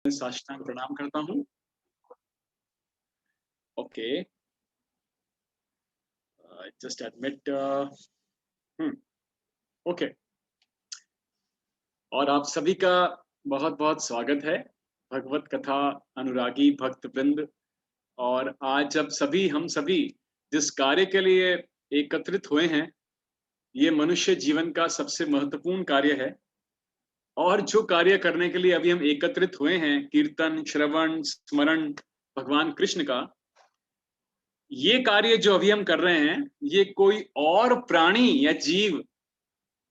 साष्टांग प्रणाम करता हूँ। Okay, just admit. ओके, और आप सभी का बहुत बहुत स्वागत है भगवत कथा अनुरागी भक्त वृंद। और आज जब हम सभी जिस कार्य के लिए एकत्रित हुए हैं, ये मनुष्य जीवन का सबसे महत्वपूर्ण कार्य है। और जो कार्य करने के लिए अभी हम एकत्रित हुए हैं, कीर्तन, श्रवण, स्मरण भगवान कृष्ण का, ये कार्य जो अभी हम कर रहे हैं, ये कोई और प्राणी या जीव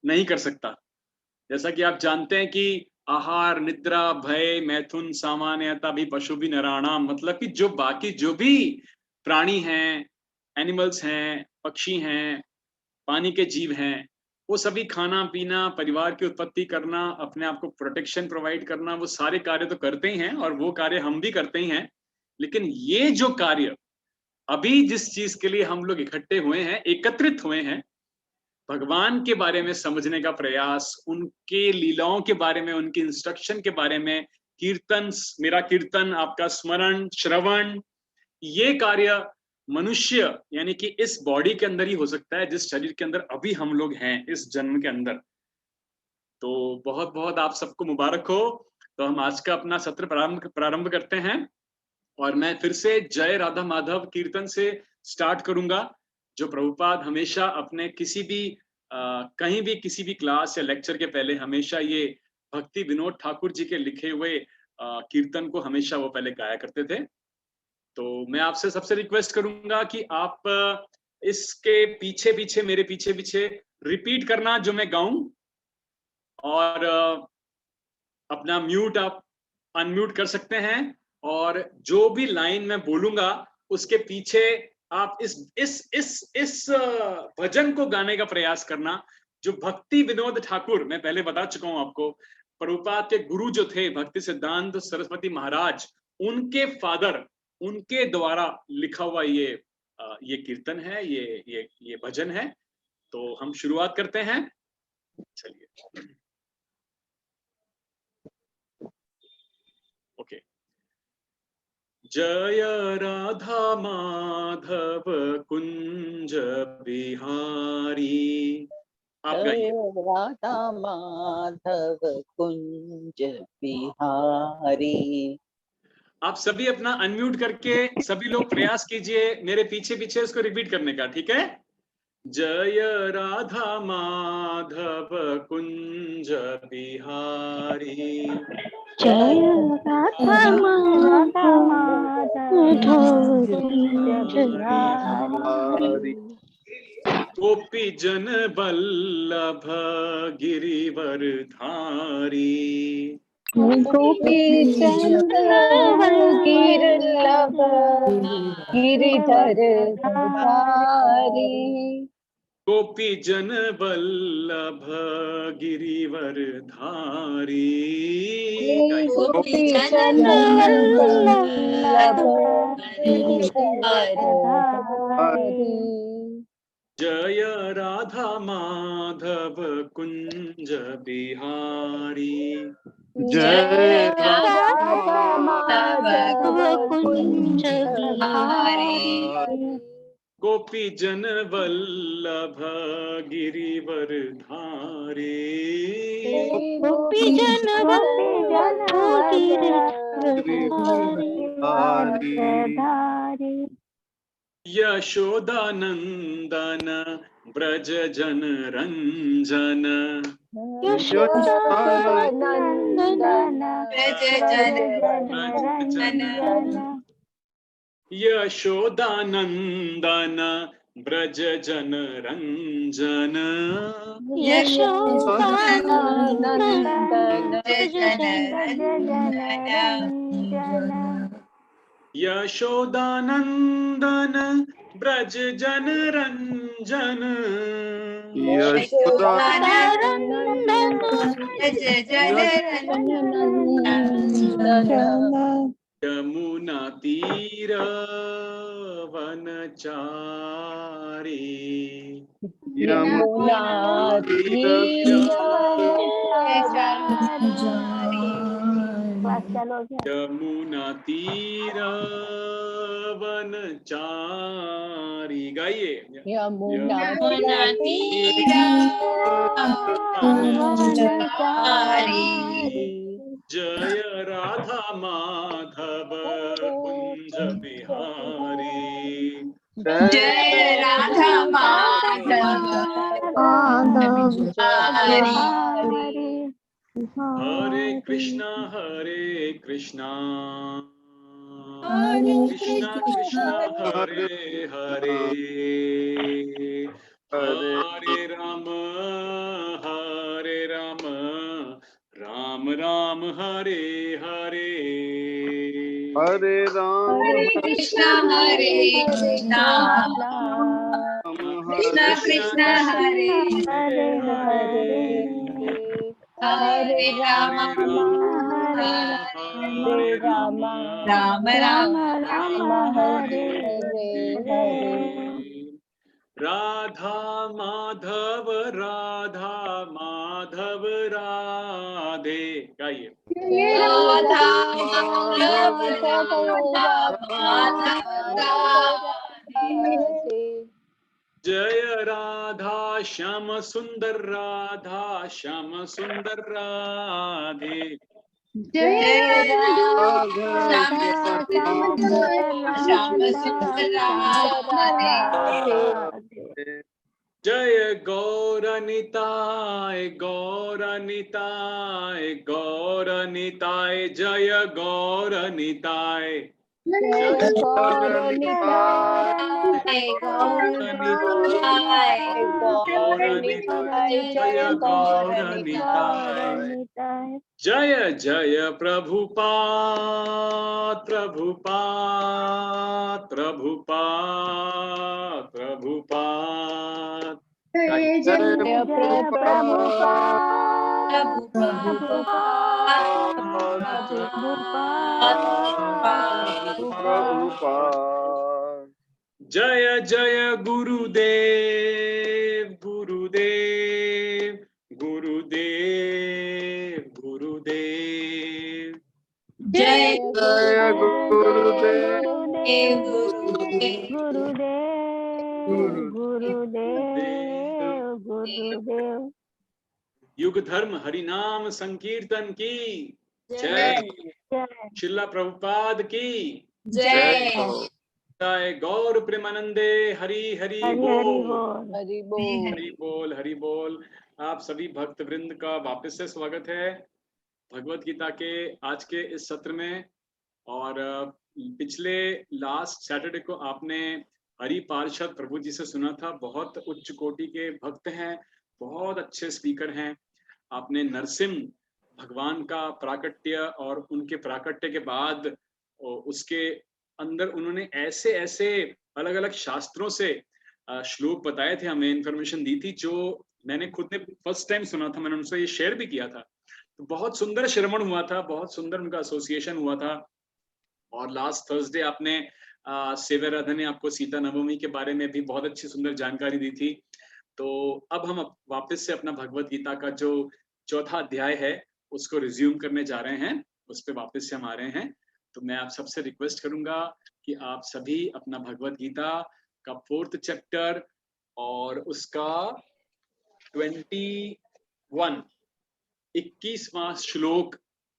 नहीं कर सकता। जैसा कि आप जानते हैं कि आहार, निद्रा, भय, मैथुन, सामान्यतः भी पशु भी नराणाम, मतलब कि जो बाकी जो भी प्राणी हैं, एनिमल्स हैं, पक्षी हैं, पानी के जीव हैं, वो सभी खाना पीना, परिवार की उत्पत्ति करना, अपने आप को प्रोटेक्शन प्रोवाइड करना, वो सारे कार्य तो करते ही हैं और वो कार्य हम भी करते ही हैं। लेकिन ये जो कार्य अभी जिस चीज के लिए हम लोग इकट्ठे हुए हैं, एकत्रित हुए हैं, भगवान के बारे में समझने का प्रयास, उनके लीलाओं के बारे में, उनकी इंस्ट्रक्शन के बारे में, कीर्तन, मेरा कीर्तन, आपका स्मरण, श्रवण, ये कार्य मनुष्य यानी कि इस बॉडी के अंदर ही हो सकता है, जिस शरीर के अंदर अभी हम लोग हैं इस जन्म के अंदर। तो बहुत बहुत आप सबको मुबारक हो। तो हम आज का अपना सत्र प्रारंभ करते हैं और मैं फिर से जय राधा माधव कीर्तन से स्टार्ट करूंगा, जो प्रभुपाद हमेशा अपने किसी भी कहीं भी किसी भी क्लास या लेक्चर के पहले हमेशा ये भक्ति विनोद ठाकुर जी के लिखे हुए कीर्तन को हमेशा वो पहले गाया करते थे। तो मैं आपसे सबसे रिक्वेस्ट करूंगा कि आप इसके पीछे पीछे, मेरे पीछे पीछे रिपीट करना जो मैं गाऊं, और अपना म्यूट आप अनम्यूट कर सकते हैं। और जो भी लाइन मैं बोलूंगा उसके पीछे आप इस भजन को गाने का प्रयास करना, जो भक्ति विनोद ठाकुर, मैं पहले बता चुका हूं आपको, प्रभुपाद के गुरु जो थे भक्ति सिद्धांत सरस्वती महाराज, उनके फादर, उनके द्वारा लिखा हुआ ये कीर्तन है, ये भजन है। तो हम शुरुआत करते हैं, चलिए। ओके। जय राधा माधव कुंज बिहारी। आप गाइए। राधा माधव कुंज बिहारी। आप सभी अपना अनम्यूट करके सभी लोग प्रयास कीजिए मेरे पीछे पीछे उसको रिपीट करने का, ठीक है? जय राधा माधव कुंज बिहारी, जय राधा माधव कुंज बिहारी। गोपी जन बल्लभ गिरिवर धारी, गोपी चंद गिरिधर धारी। गोपी जन वल्लभ गिरिवर धारी, गोपी चंद वल्लभ गिरिधर धारी। जय राधा माधव कुंज बिहारी, जय राधा माधव कुंज बिहारी। गोपी जन वल्लभ गिरिवर धारी, गोपी जन वल्लभ गिरिधर धारी। यशोदानंदन ब्रज जन रंजन, यशोदानंदन ब्रज जन रंजन। यशोदानंदन ब्रज जन रंजन, यशोदानंदन ब्रज जन रंजन। यशोदानंदन ब्रज जन रंजन, यशोदानंदन ब्रज जन रंजन। यमुना तीर वनचारी, यमुना तीर वनचारी। चलो यमुना तीर वनचारी, गाइए। यमुना तीरा वनचारी जय राधा माधव कुंज बिहारी। जय राधा माधव हरि हरे कृष्णा कृष्णा कृष्णा हरे हरे, हरे राम राम राम हरे हरे। हरे राम हरे कृष्णा कृष्णा कृष्णा हरे हरे हरे हरे राम हरे राम राम राम हरे हरे राधा माधव राधे, गाइए। राधा माधव राधे जय राधा श्याम सुंदर राधे। जय राधा श्याम सुंदर राधे जय गौरनिताय जय गौरनिताय। जय गौरनिताय। जय जय प्रभुपाद जय जय गुरुदेव जय गुरुदेव। युग धर्म हरिनाम संकीर्तन की जय। श्रील प्रभुपाद की जय। जय गौर प्रेमानंदे हरि हरि बोल। हरि बोल। आप सभी भक्त वृंद का वापस से स्वागत है भगवत गीता के आज के इस सत्र में। और पिछले लास्ट सैटरडे को आपने हरि पार्षद प्रभु जी से सुना था। बहुत उच्च कोटि के भक्त हैं, बहुत अच्छे स्पीकर हैं। आपने नरसिंह भगवान का प्राकट्य और उनके प्राकट्य के बाद उसके अंदर उन्होंने ऐसे ऐसे अलग अलग शास्त्रों से श्लोक बताए थे, हमें इंफॉर्मेशन दी थी, जो मैंने खुद ने फर्स्ट टाइम सुना था। मैंने उनसे ये शेयर भी किया था। तो बहुत सुंदर श्रवण हुआ था, बहुत सुंदर उनका एसोसिएशन हुआ था। और लास्ट थर्सडे आपने सेव्य राधा ने आपको सीता नवमी के बारे में भी बहुत अच्छी सुंदर जानकारी दी थी। तो अब हम वापस से अपना भगवत गीता का जो चौथा अध्याय है उसको रिज्यूम करने जा रहे हैं, उस पर वापस से हम आ रहे हैं। तो मैं आप सबसे रिक्वेस्ट करूंगा कि आप सभी अपना भगवत गीता का 4th चैप्टर और उसका 21वां श्लोक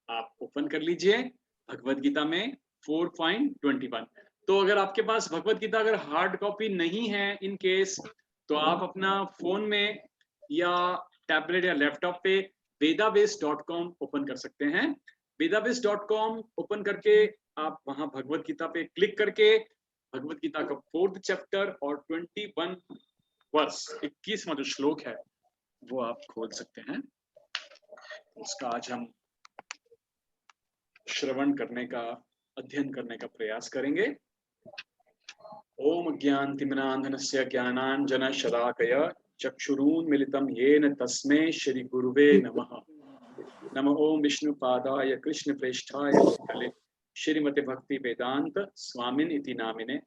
आप ओपन कर लीजिए भगवत गीता में 4.21। तो अगर आपके पास भगवत गीता अगर हार्ड कॉपी नहीं है इन केस, तो आप अपना फोन में या टैबलेट या लैपटॉप पे vedabase.com ओपन कर सकते हैं। vedabase.com ओपन करके आप वहां भगवत गीता पे क्लिक करके भगवत गीता का 4th चैप्टर और 21 वर्स 21वां जो श्लोक है वो आप खोल सकते हैं। उसका आज हम श्रवण करने का, अध्ययन करने का प्रयास करेंगे। ओम ज्ञानतिमिरान्धनस्य ज्ञानाञ्जनशलाकया चक्षुरुन्मिलितं येन तस्मै श्री गुरुवे नमः। नमो ओम विष्णुपादाय कृष्णप्रेष्ठाय भूतले श्रीमते भक्ति वेदांत स्वामिन इति नामिने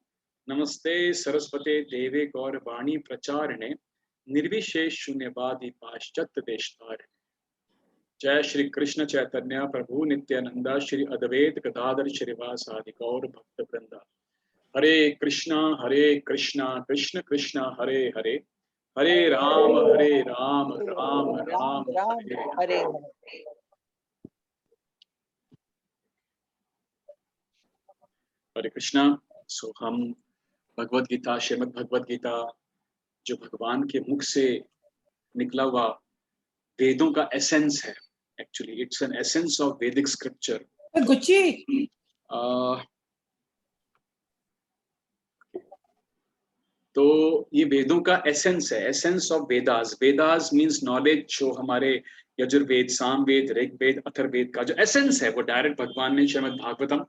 नमस्ते सरस्वते देवे गौरवाणी प्रचारिणे निर्विशेष शून्यवादी पाश्चात्य देशतारिणे। जय श्री कृष्ण चैतन्य प्रभु नित्यानंदा श्री अद्वैत गदाधर श्रीवासादि गौर भक्त वृंदा। हरे कृष्णा कृष्ण कृष्ण हरे हरे, हरे राम राम राम हरे हरे हरे। हरे कृष्णा। सो हम भगवत गीता, श्रीमद् भगवत गीता, जो भगवान के मुख से निकला हुआ वेदों का एसेंस है, actually it's an essence of वैदिक स्क्रिप्चर। गुच्ची तो ये वेदों का एसेंस है, essence of Vedas. Vedas means knowledge, जो हमारे यजुर्वेद, सामवेद, ऋग्वेद, अथर्ववेद का जो एसेंस है वो डायरेक्ट भगवान ने श्रीमद् भागवतम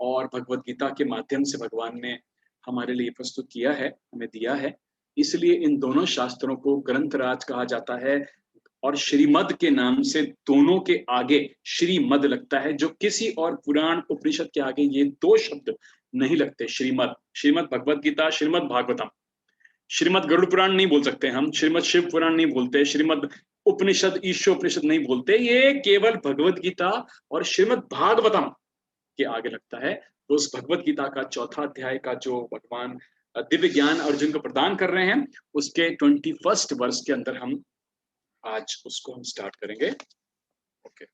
और भगवत गीता के माध्यम से भगवान ने हमारे लिए प्रस्तुत किया है, हमें दिया है। इसलिए इन दोनों शास्त्रों को ग्रंथराज कहा जाता है और श्रीमद के नाम से दोनों के आगे श्रीमद लगता है, जो किसी और पुराण उपनिषद के आगे ये दो शब्द नहीं लगते। श्रीमद, श्रीमद् भगवत गीता, श्रीमद् भागवतम। श्रीमद् गरुड़ पुराण नहीं बोल सकते हम, श्रीमद् शिव पुराण नहीं बोलते, श्रीमद् उपनिषद, ईशोपनिषद नहीं बोलते। ये केवल भगवत गीता और श्रीमद् भागवतम के आगे लगता है। तो उस भगवत गीता का चौथा अध्याय का जो भगवान दिव्य ज्ञान अर्जुन को प्रदान कर रहे हैं, उसके 21st वर्ष के अंदर हम आज उसको हम स्टार्ट करेंगे। ओके।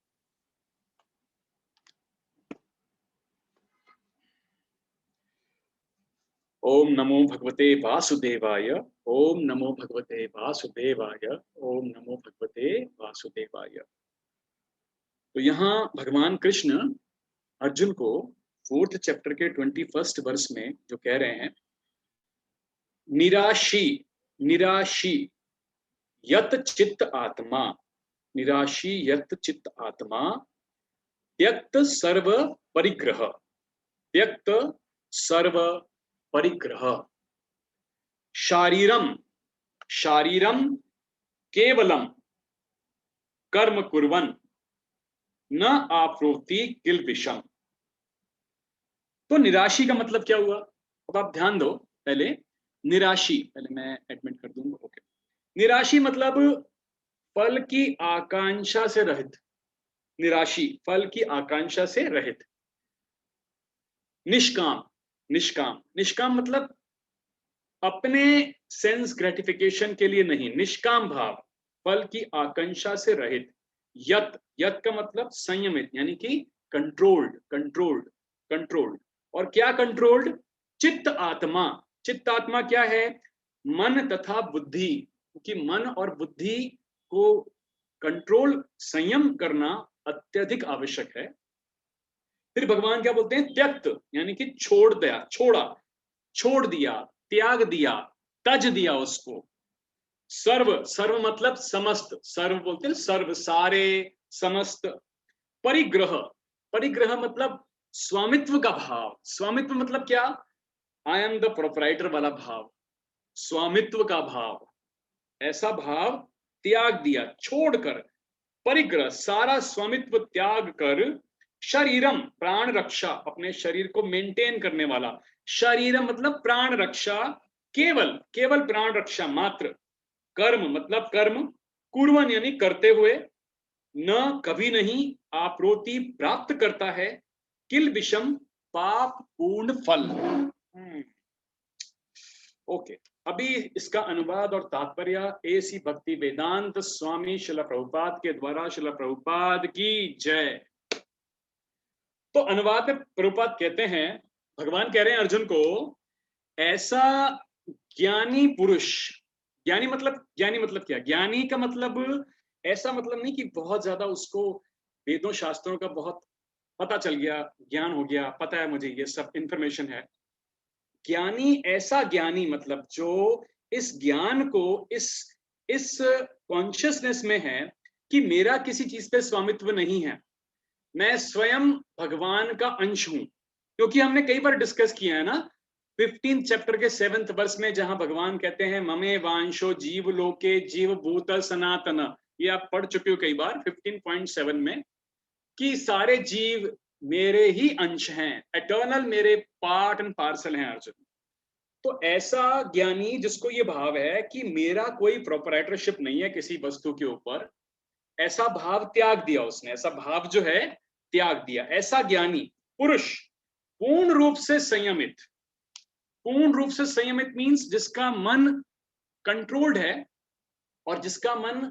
ओम नमो भगवते वासुदेवाय, ओम नमो भगवते वासुदेवाय, ओम नमो भगवते वासुदेवाय। तो यहाँ भगवान कृष्ण अर्जुन को 4th चैप्टर के 21st वर्ष में जो कह रहे हैं, निराशी निराशी यत चित्त आत्मा, निराशी यत चित्त आत्मा, त्यक्त सर्व परिग्रह, त्यक्त सर्व परिग्रह, शारीरम शारीरम केवलम कर्म कुर्वन् न आप्नोति किल विषम। तो निराशी का मतलब क्या हुआ? अब आप ध्यान दो। पहले निराशी, पहले मैं एडमिट कर दूंगा। ओके। निराशी मतलब फल की आकांक्षा से रहित, निराशी फल की आकांक्षा से रहित। निष्काम, निष्काम, निष्काम मतलब अपने सेंस ग्रेटिफिकेशन के लिए नहीं, निष्काम भाव, फल की आकांक्षा से रहित। यत, यत का मतलब संयमित, यानी कि कंट्रोल्ड, कंट्रोल्ड, कंट्रोल्ड। और क्या कंट्रोल्ड? चित्त आत्मा। चित्त आत्मा क्या है? मन तथा बुद्धि, क्योंकि मन और बुद्धि को कंट्रोल, संयम करना अत्यधिक आवश्यक है। फिर भगवान क्या बोलते हैं? त्यक्त, यानी कि छोड़ दिया, छोड़ा, छोड़ दिया, त्याग दिया, तज दिया उसको। सर्व, सर्व मतलब समस्त, सर्व बोलते हैं सर्व, सारे, समस्त। परिग्रह, परिग्रह मतलब स्वामित्व का भाव। स्वामित्व मतलब क्या? आई एम द प्रोप्राइटर वाला भाव, स्वामित्व का भाव, ऐसा भाव त्याग दिया, छोड़कर। परिग्रह, सारा स्वामित्व त्याग कर। शरीरम, प्राण रक्षा, अपने शरीर को मेंटेन करने वाला। शरीरम मतलब प्राण रक्षा, केवल, केवल प्राण रक्षा मात्र। कर्म मतलब कर्म, कुर्वन् यानी करते हुए, न कभी नहीं, आप्नोति प्राप्त करता है, किल विषम पाप पूर्ण फल। ओके। अभी इसका अनुवाद और तात्पर्य एसी भक्ति वेदांत स्वामी श्रील प्रभुपाद के द्वारा, श्रील प्रभुपाद की जय। तो अनुवाद में प्रभुपाद कहते हैं, भगवान कह रहे हैं अर्जुन को, ऐसा ज्ञानी पुरुष, ज्ञानी मतलब, ज्ञानी मतलब क्या? ज्ञानी का मतलब ऐसा मतलब नहीं कि बहुत ज्यादा उसको वेदों शास्त्रों का बहुत पता चल गया, ज्ञान हो गया, पता है मुझे, ये सब इंफॉर्मेशन है। ज्ञानी, ऐसा ज्ञानी मतलब जो इस ज्ञान को, इस कॉन्शियसनेस में है कि मेरा किसी चीज पे स्वामित्व नहीं है, मैं स्वयं भगवान का अंश हूं। क्योंकि हमने कई बार डिस्कस किया है ना 15th चैप्टर के 7th वर्ष में, जहां भगवान कहते हैं ममे वांशो जीव लोके जीव भूत सनातन, ये आप पढ़ चुके हो कई बार 15.7 में, कि सारे जीव मेरे ही अंश हैं, एटर्नल मेरे पार्ट एंड पार्सल हैं अर्जुन। तो ऐसा ज्ञानी जिसको ये भाव है कि मेरा कोई प्रोपराइटरशिप नहीं है किसी वस्तु के ऊपर, ऐसा भाव त्याग दिया उसने, ऐसा भाव जो है त्याग दिया। ऐसा ज्ञानी पुरुष पूर्ण रूप से संयमित, पूर्ण रूप से संयमित मीन्स जिसका मन कंट्रोल्ड है और जिसका मन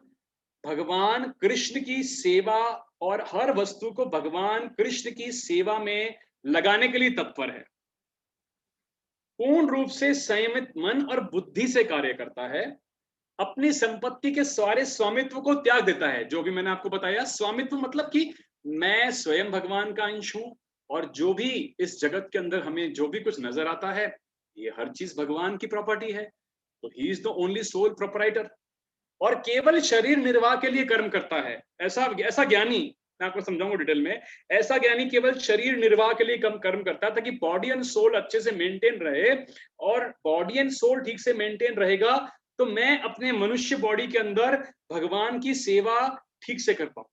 भगवान कृष्ण की सेवा और हर वस्तु को भगवान कृष्ण की सेवा में लगाने के लिए तत्पर है। पूर्ण रूप से संयमित मन और बुद्धि से कार्य करता है, अपनी संपत्ति के सारे स्वामित्व को त्याग देता है। जो भी मैंने आपको बताया, स्वामित्व मतलब कि मैं स्वयं भगवान का अंश हूं और जो भी इस जगत के अंदर हमें जो भी कुछ नजर आता है ये हर चीज भगवान की प्रॉपर्टी है। तो he is the only sole proprietor और केवल शरीर निर्वाह के लिए कर्म करता है। ऐसा ज्ञानी, मैं आपको समझाऊंगा डिटेल में, ऐसा ज्ञानी केवल शरीर निर्वाह के लिए कर्म करता है ताकि बॉडी एंड सोल अच्छे से मेंटेन रहे, और बॉडी एंड सोल ठीक से मेंटेन रहेगा तो मैं अपने मनुष्य बॉडी के अंदर भगवान की सेवा ठीक से कर पाऊं।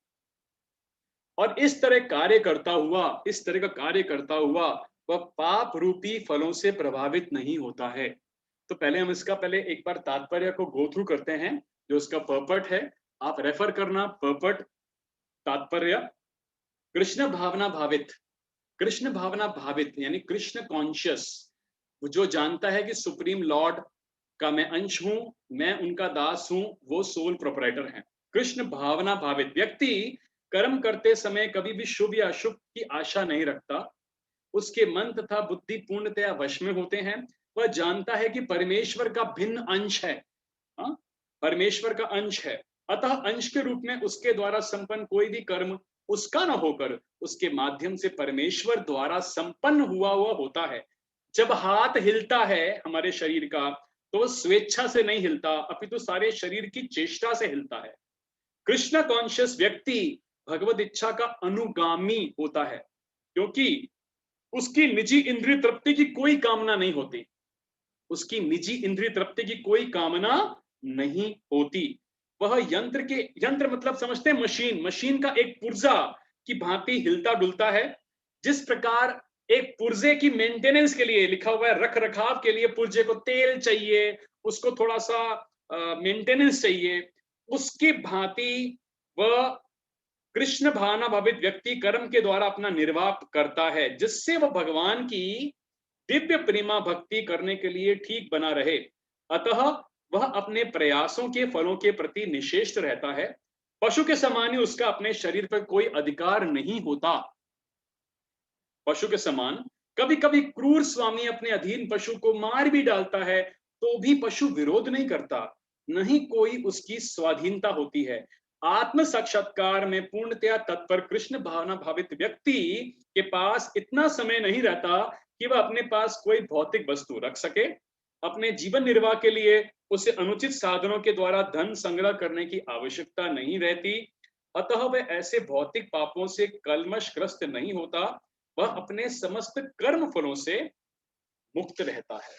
और इस तरह कार्य करता हुआ, इस तरह का कार्य करता हुआ वह पाप रूपी फलों से प्रभावित नहीं होता है। तो पहले हम इसका पहले एक बार तात्पर्य को गो थ्रू करते हैं, जो इसका पर्पट है। आप रेफर करना पर्पट, तात्पर्य। कृष्ण भावना भावित, कृष्ण भावना भावित यानी कृष्ण कॉन्शियस, जो जानता है कि सुप्रीम लॉर्ड का मैं अंश हूं, मैं उनका दास हूं, वो सोल प्रोपराइटर है। कृष्ण भावना भावित व्यक्ति कर्म करते समय कभी भी शुभ या अशुभ की आशा नहीं रखता, उसके मन तथा बुद्धि पूर्णतया वश में होते हैं। वह जानता है कि परमेश्वर का भिन्न अंश है, परमेश्वर का अंश है, अतः अंश के रूप में उसके द्वारा संपन्न कोई भी कर्म उसका न होकर उसके माध्यम से परमेश्वर द्वारा संपन्न हुआ होता है। जब हाथ हिलता है हमारे शरीर का तो स्वेच्छा से नहीं हिलता, अपितु सारे शरीर की चेष्टा से हिलता है। कृष्ण कॉन्शियस व्यक्ति भगवत इच्छा का अनुगामी होता है, क्योंकि उसकी निजी इंद्रिय तृप्ति की कोई कामना नहीं होती, उसकी निजी इंद्रिय तृप्ति की कोई कामना नहीं होती। वह यंत्र मतलब समझते हैं मशीन, मशीन का एक पुर्जा की भांति हिलता डुलता है। जिस प्रकार एक पुर्जे की मेंटेनेंस के लिए लिखा हुआ है, रख रखाव के लिए पुर्जे को तेल चाहिए, उसको थोड़ा सा मेंटेनेंस चाहिए, उसकी भांति वह कृष्ण भावना भावित व्यक्ति कर्म के द्वारा अपना निर्वाह करता है, जिससे वह भगवान की दिव्य प्रेमा भक्ति करने के लिए ठीक बना रहे। अतः वह अपने प्रयासों के फलों के प्रति निश्चेष्ट रहता है। पशु के समान ही उसका अपने शरीर पर कोई अधिकार नहीं होता। पशु के समान कभी कभी क्रूर स्वामी अपने अधीन पशु को मार भी डालता है तो भी पशु विरोध नहीं करता, नहीं कोई उसकी स्वाधीनता होती है। आत्म साक्षात्कार में पूर्णतया तत्पर कृष्ण भावना भावित व्यक्ति के पास इतना समय नहीं रहता कि वह अपने पास कोई भौतिक वस्तु रख सके। अपने जीवन निर्वाह के लिए उसे अनुचित साधनों के द्वारा धन संग्रह करने की आवश्यकता नहीं रहती, अतः वह ऐसे भौतिक पापों से कलमशग्रस्त नहीं होता, वह अपने समस्त कर्म फलों से मुक्त रहता है।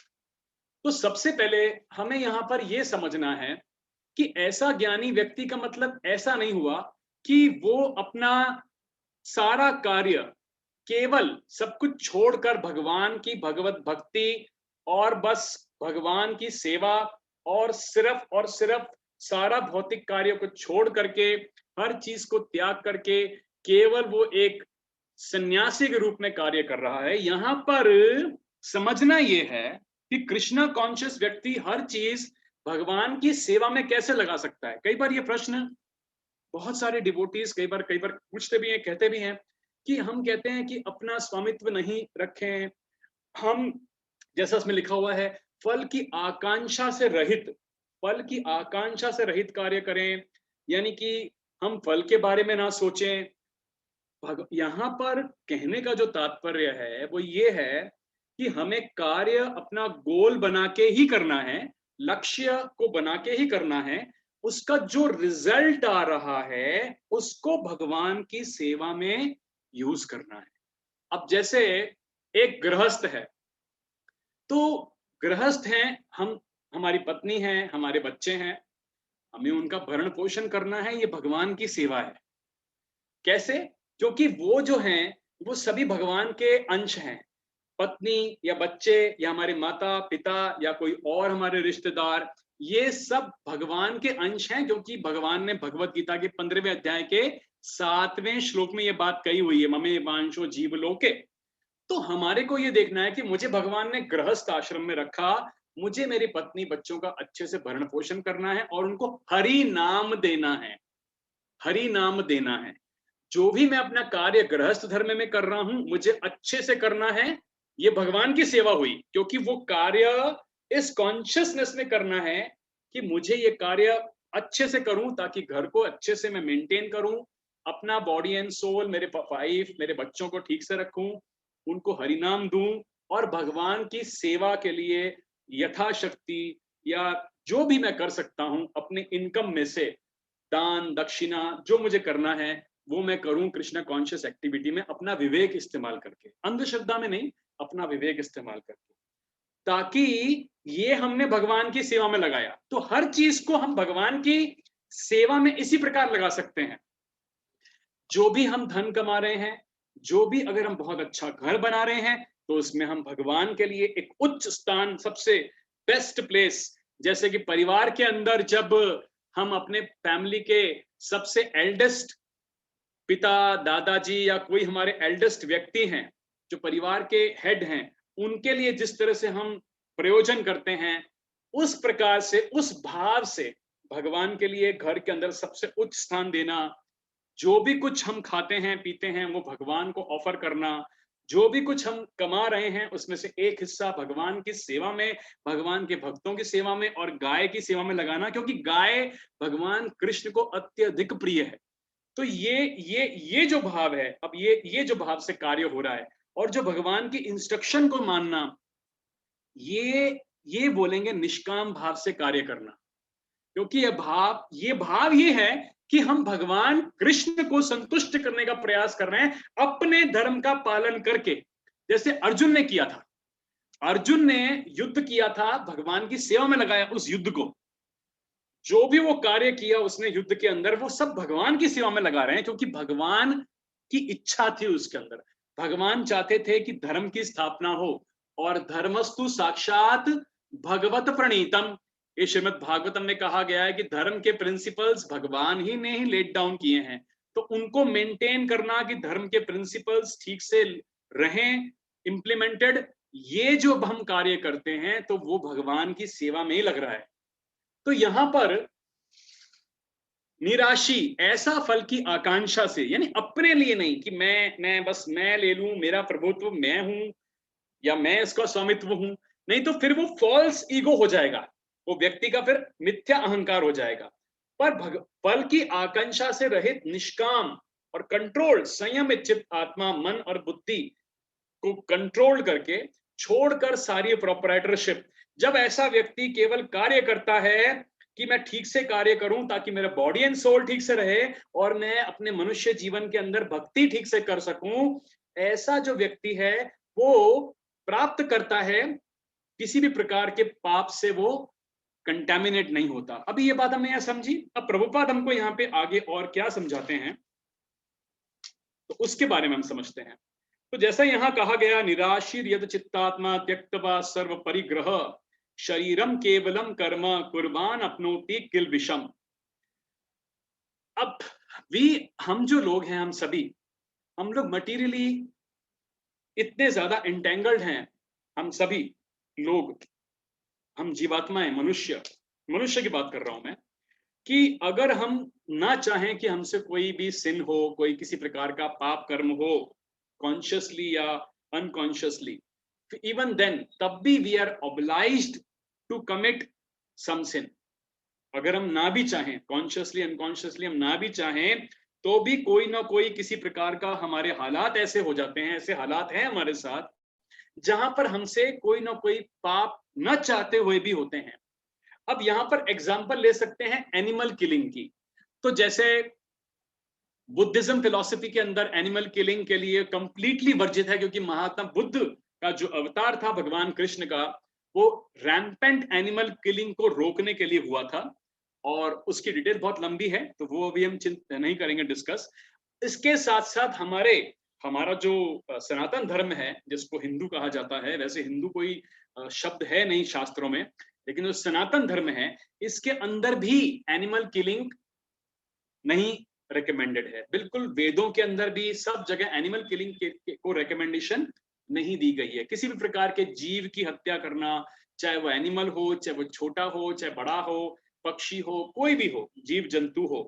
तो सबसे पहले हमें यहाँ पर यह समझना है कि ऐसा ज्ञानी व्यक्ति का मतलब ऐसा नहीं हुआ कि वो अपना सारा कार्य केवल सब कुछ छोड़कर भगवान की भगवत भक्ति और बस भगवान की सेवा और सिर्फ सारा भौतिक कार्य को छोड़ करके, हर चीज को त्याग करके केवल वो एक सन्यासी के रूप में कार्य कर रहा है। यहाँ पर समझना ये है कि कृष्णा कॉन्शियस व्यक्ति हर चीज भगवान की सेवा में कैसे लगा सकता है। कई बार ये प्रश्न बहुत सारे डिवोटीज कई बार पूछते भी हैं, कहते भी हैं कि हम कहते हैं कि अपना स्वामित्व नहीं रखें, हम जैसा इसमें लिखा हुआ है फल की आकांक्षा से रहित, फल की आकांक्षा से रहित कार्य करें, यानी कि हम फल के बारे में ना सोचें। यहाँ पर कहने का जो तात्पर्य है वो ये है कि हमें कार्य अपना गोल बना के ही करना है, लक्ष्य को बना के ही करना है, उसका जो रिजल्ट आ रहा है उसको भगवान की सेवा में यूज करना है। अब जैसे एक गृहस्थ है, तो गृहस्थ हैं हम, हमारी पत्नी है, हमारे बच्चे हैं, हमें उनका भरण पोषण करना है, ये भगवान की सेवा है। कैसे? क्योंकि वो जो हैं वो सभी भगवान के अंश हैं। पत्नी या बच्चे या हमारे माता पिता या कोई और हमारे रिश्तेदार, ये सब भगवान के अंश हैं, क्योंकि भगवान ने भगवत गीता के 15वें अध्याय के 7वें श्लोक में ये बात कही हुई है, ममे वांशो जीव लोके। तो हमारे को ये देखना है कि मुझे भगवान ने गृहस्थ आश्रम में रखा, मुझे मेरी पत्नी बच्चों का अच्छे से भरण पोषण करना है और उनको हरि नाम देना है, हरि नाम देना है। जो भी मैं अपना कार्य गृहस्थ धर्म में कर रहा हूं, मुझे अच्छे से करना है। ये भगवान की सेवा हुई, क्योंकि वो कार्य इस कॉन्शियसनेस में करना है कि मुझे ये कार्य अच्छे से करूं, ताकि घर को अच्छे से मैं मेंटेन करूं, अपना बॉडी एंड सोल, मेरे वाइफ, मेरे बच्चों को ठीक से रखूं, उनको हरिनाम दूं और भगवान की सेवा के लिए यथाशक्ति या जो भी मैं कर सकता हूं अपने इनकम में से दान दक्षिणा जो मुझे करना है वो मैं करूं, कृष्णा कॉन्शियस एक्टिविटी में अपना विवेक इस्तेमाल करके, अंधश्रद्धा में नहीं, अपना विवेक इस्तेमाल करके। ताकि ये हमने भगवान की सेवा में लगाया, तो हर चीज को हम भगवान की सेवा में इसी प्रकार लगा सकते हैं। जो भी हम धन कमा रहे हैं, जो भी अगर हम बहुत अच्छा घर बना रहे हैं, तो उसमें हम भगवान के लिए एक उच्च स्थान, सबसे बेस्ट प्लेस, जैसे कि परिवार के अंदर जब हम अपने फैमिली के सबसे एल्डेस्ट पिता दादाजी या कोई हमारे एल्डेस्ट व्यक्ति हैं जो परिवार के हेड हैं, उनके लिए जिस तरह से हम प्रयोजन करते हैं, उस प्रकार से, उस भाव से भगवान के लिए घर के अंदर सबसे उच्च स्थान देना, जो भी कुछ हम खाते हैं पीते हैं वो भगवान को ऑफर करना, जो भी कुछ हम कमा रहे हैं उसमें से एक हिस्सा भगवान की सेवा में, भगवान के भक्तों की सेवा में और गाय की सेवा में लगाना, क्योंकि गाय भगवान कृष्ण को अत्यधिक प्रिय है। तो ये जो भाव है, अब ये जो भाव से कार्य हो रहा है और जो भगवान की इंस्ट्रक्शन को मानना, ये बोलेंगे निष्काम भाव से कार्य करना। क्योंकि ये भाव ये है कि हम भगवान कृष्ण को संतुष्ट करने का प्रयास कर रहे हैं अपने धर्म का पालन करके, जैसे अर्जुन ने किया था। अर्जुन ने युद्ध किया था, भगवान की सेवा में लगाया उस युद्ध को, जो भी वो कार्य किया उसने युद्ध के अंदर, वो सब भगवान की सेवा में लगा रहे हैं, क्योंकि भगवान की इच्छा थी उसके अंदर। भगवान चाहते थे कि धर्म की स्थापना हो, और धर्मस्तु साक्षात भगवत प्रणीतम, ये श्रीमद् भागवतम में कहा गया है कि धर्म के प्रिंसिपल्स भगवान ही ने ही लेट डाउन किए हैं। तो उनको मेंटेन करना कि धर्म के प्रिंसिपल्स ठीक से रहें, इंप्लीमेंटेड, ये जो हम कार्य करते हैं तो वो भगवान की सेवा में ही लग रहा है। तो यहां पर निराशी, ऐसा फल की आकांक्षा से, यानी अपने लिए नहीं कि मैं बस मैं ले लूं, मेरा प्रभुत्व मैं हूं या मैं इसका स्वामित्व हूं, नहीं तो फिर वो फॉल्स ईगो हो जाएगा, वो व्यक्ति का फिर मिथ्या अहंकार हो जाएगा। पर फल की आकांक्षा से रहित निष्काम और कंट्रोल संयमित चित्त आत्मा, मन और बुद्धि को कंट्रोल करके छोड़कर सारी प्रोप्राइटरशिप, जब ऐसा व्यक्ति केवल कार्य करता है कि मैं ठीक से कार्य करूं ताकि मेरा बॉडी एंड सोल ठीक से रहे और मैं अपने मनुष्य जीवन के अंदर भक्ति ठीक से कर सकूं, ऐसा जो व्यक्ति है वो प्राप्त करता है, किसी भी प्रकार के पाप से वो कंटेमिनेट नहीं होता। अभी ये बात हमने यहां समझी। अब प्रभुपाद हमको यहाँ पे आगे और क्या समझाते हैं तो उसके बारे में हम समझते हैं। तो जैसा यहां कहा गया, निराशीर यद चित्तात्मा त्यक्त्वा सर्व परिग्रह शरीरम केवलम कर्म कुर्बान अपनोति किल विषम। अब हम जो लोग हैं, हम लोग मटीरियली इतने ज्यादा इंटेंगल्ड हैं, हम सभी लोग, हम जीवात्माएं, मनुष्य की बात कर रहा हूं मैं, कि अगर हम ना चाहें कि हमसे कोई भी सिन हो, कोई किसी प्रकार का पाप कर्म हो, कॉन्शियसली या अनकॉन्शियसली, इवन देन तब भी we are obliged to commit some sin. अगर हम ना भी चाहें, कॉन्शियसली अनकॉन्शियसली हम ना भी चाहें, तो भी कोई ना कोई किसी प्रकार का हमारे हालात ऐसे हो जाते हैं, ऐसे हालात हैं हमारे साथ जहां पर हमसे कोई ना कोई पाप न चाहते हुए भी होते हैं। अब यहां पर एग्जांपल ले सकते हैं एनिमल किलिंग की। तो जैसे बुद्धिज्म फिलॉसफी के अंदर एनिमल किलिंग के लिए कंप्लीटली वर्जित है, क्योंकि महात्मा बुद्ध का जो अवतार था भगवान कृष्ण का, वो रैम्पेंट एनिमल किलिंग को रोकने के लिए हुआ था, और उसकी डिटेल बहुत लंबी है तो वो अभी हम चिंता नहीं करेंगे डिस्कस। इसके साथ साथ हमारा जो सनातन धर्म है, जिसको हिंदू कहा जाता है, वैसे हिंदू कोई शब्द है नहीं शास्त्रों में, लेकिन जो सनातन धर्म है इसके अंदर भी एनिमल किलिंग नहीं रिकमेंडेड है। बिल्कुल वेदों के अंदर भी सब जगह एनिमल किलिंग को रिकमेंडेशन नहीं दी गई है। किसी भी प्रकार के जीव की हत्या करना, चाहे वो एनिमल हो, चाहे वो छोटा हो, चाहे बड़ा हो, पक्षी हो, कोई भी हो, जीव जंतु हो,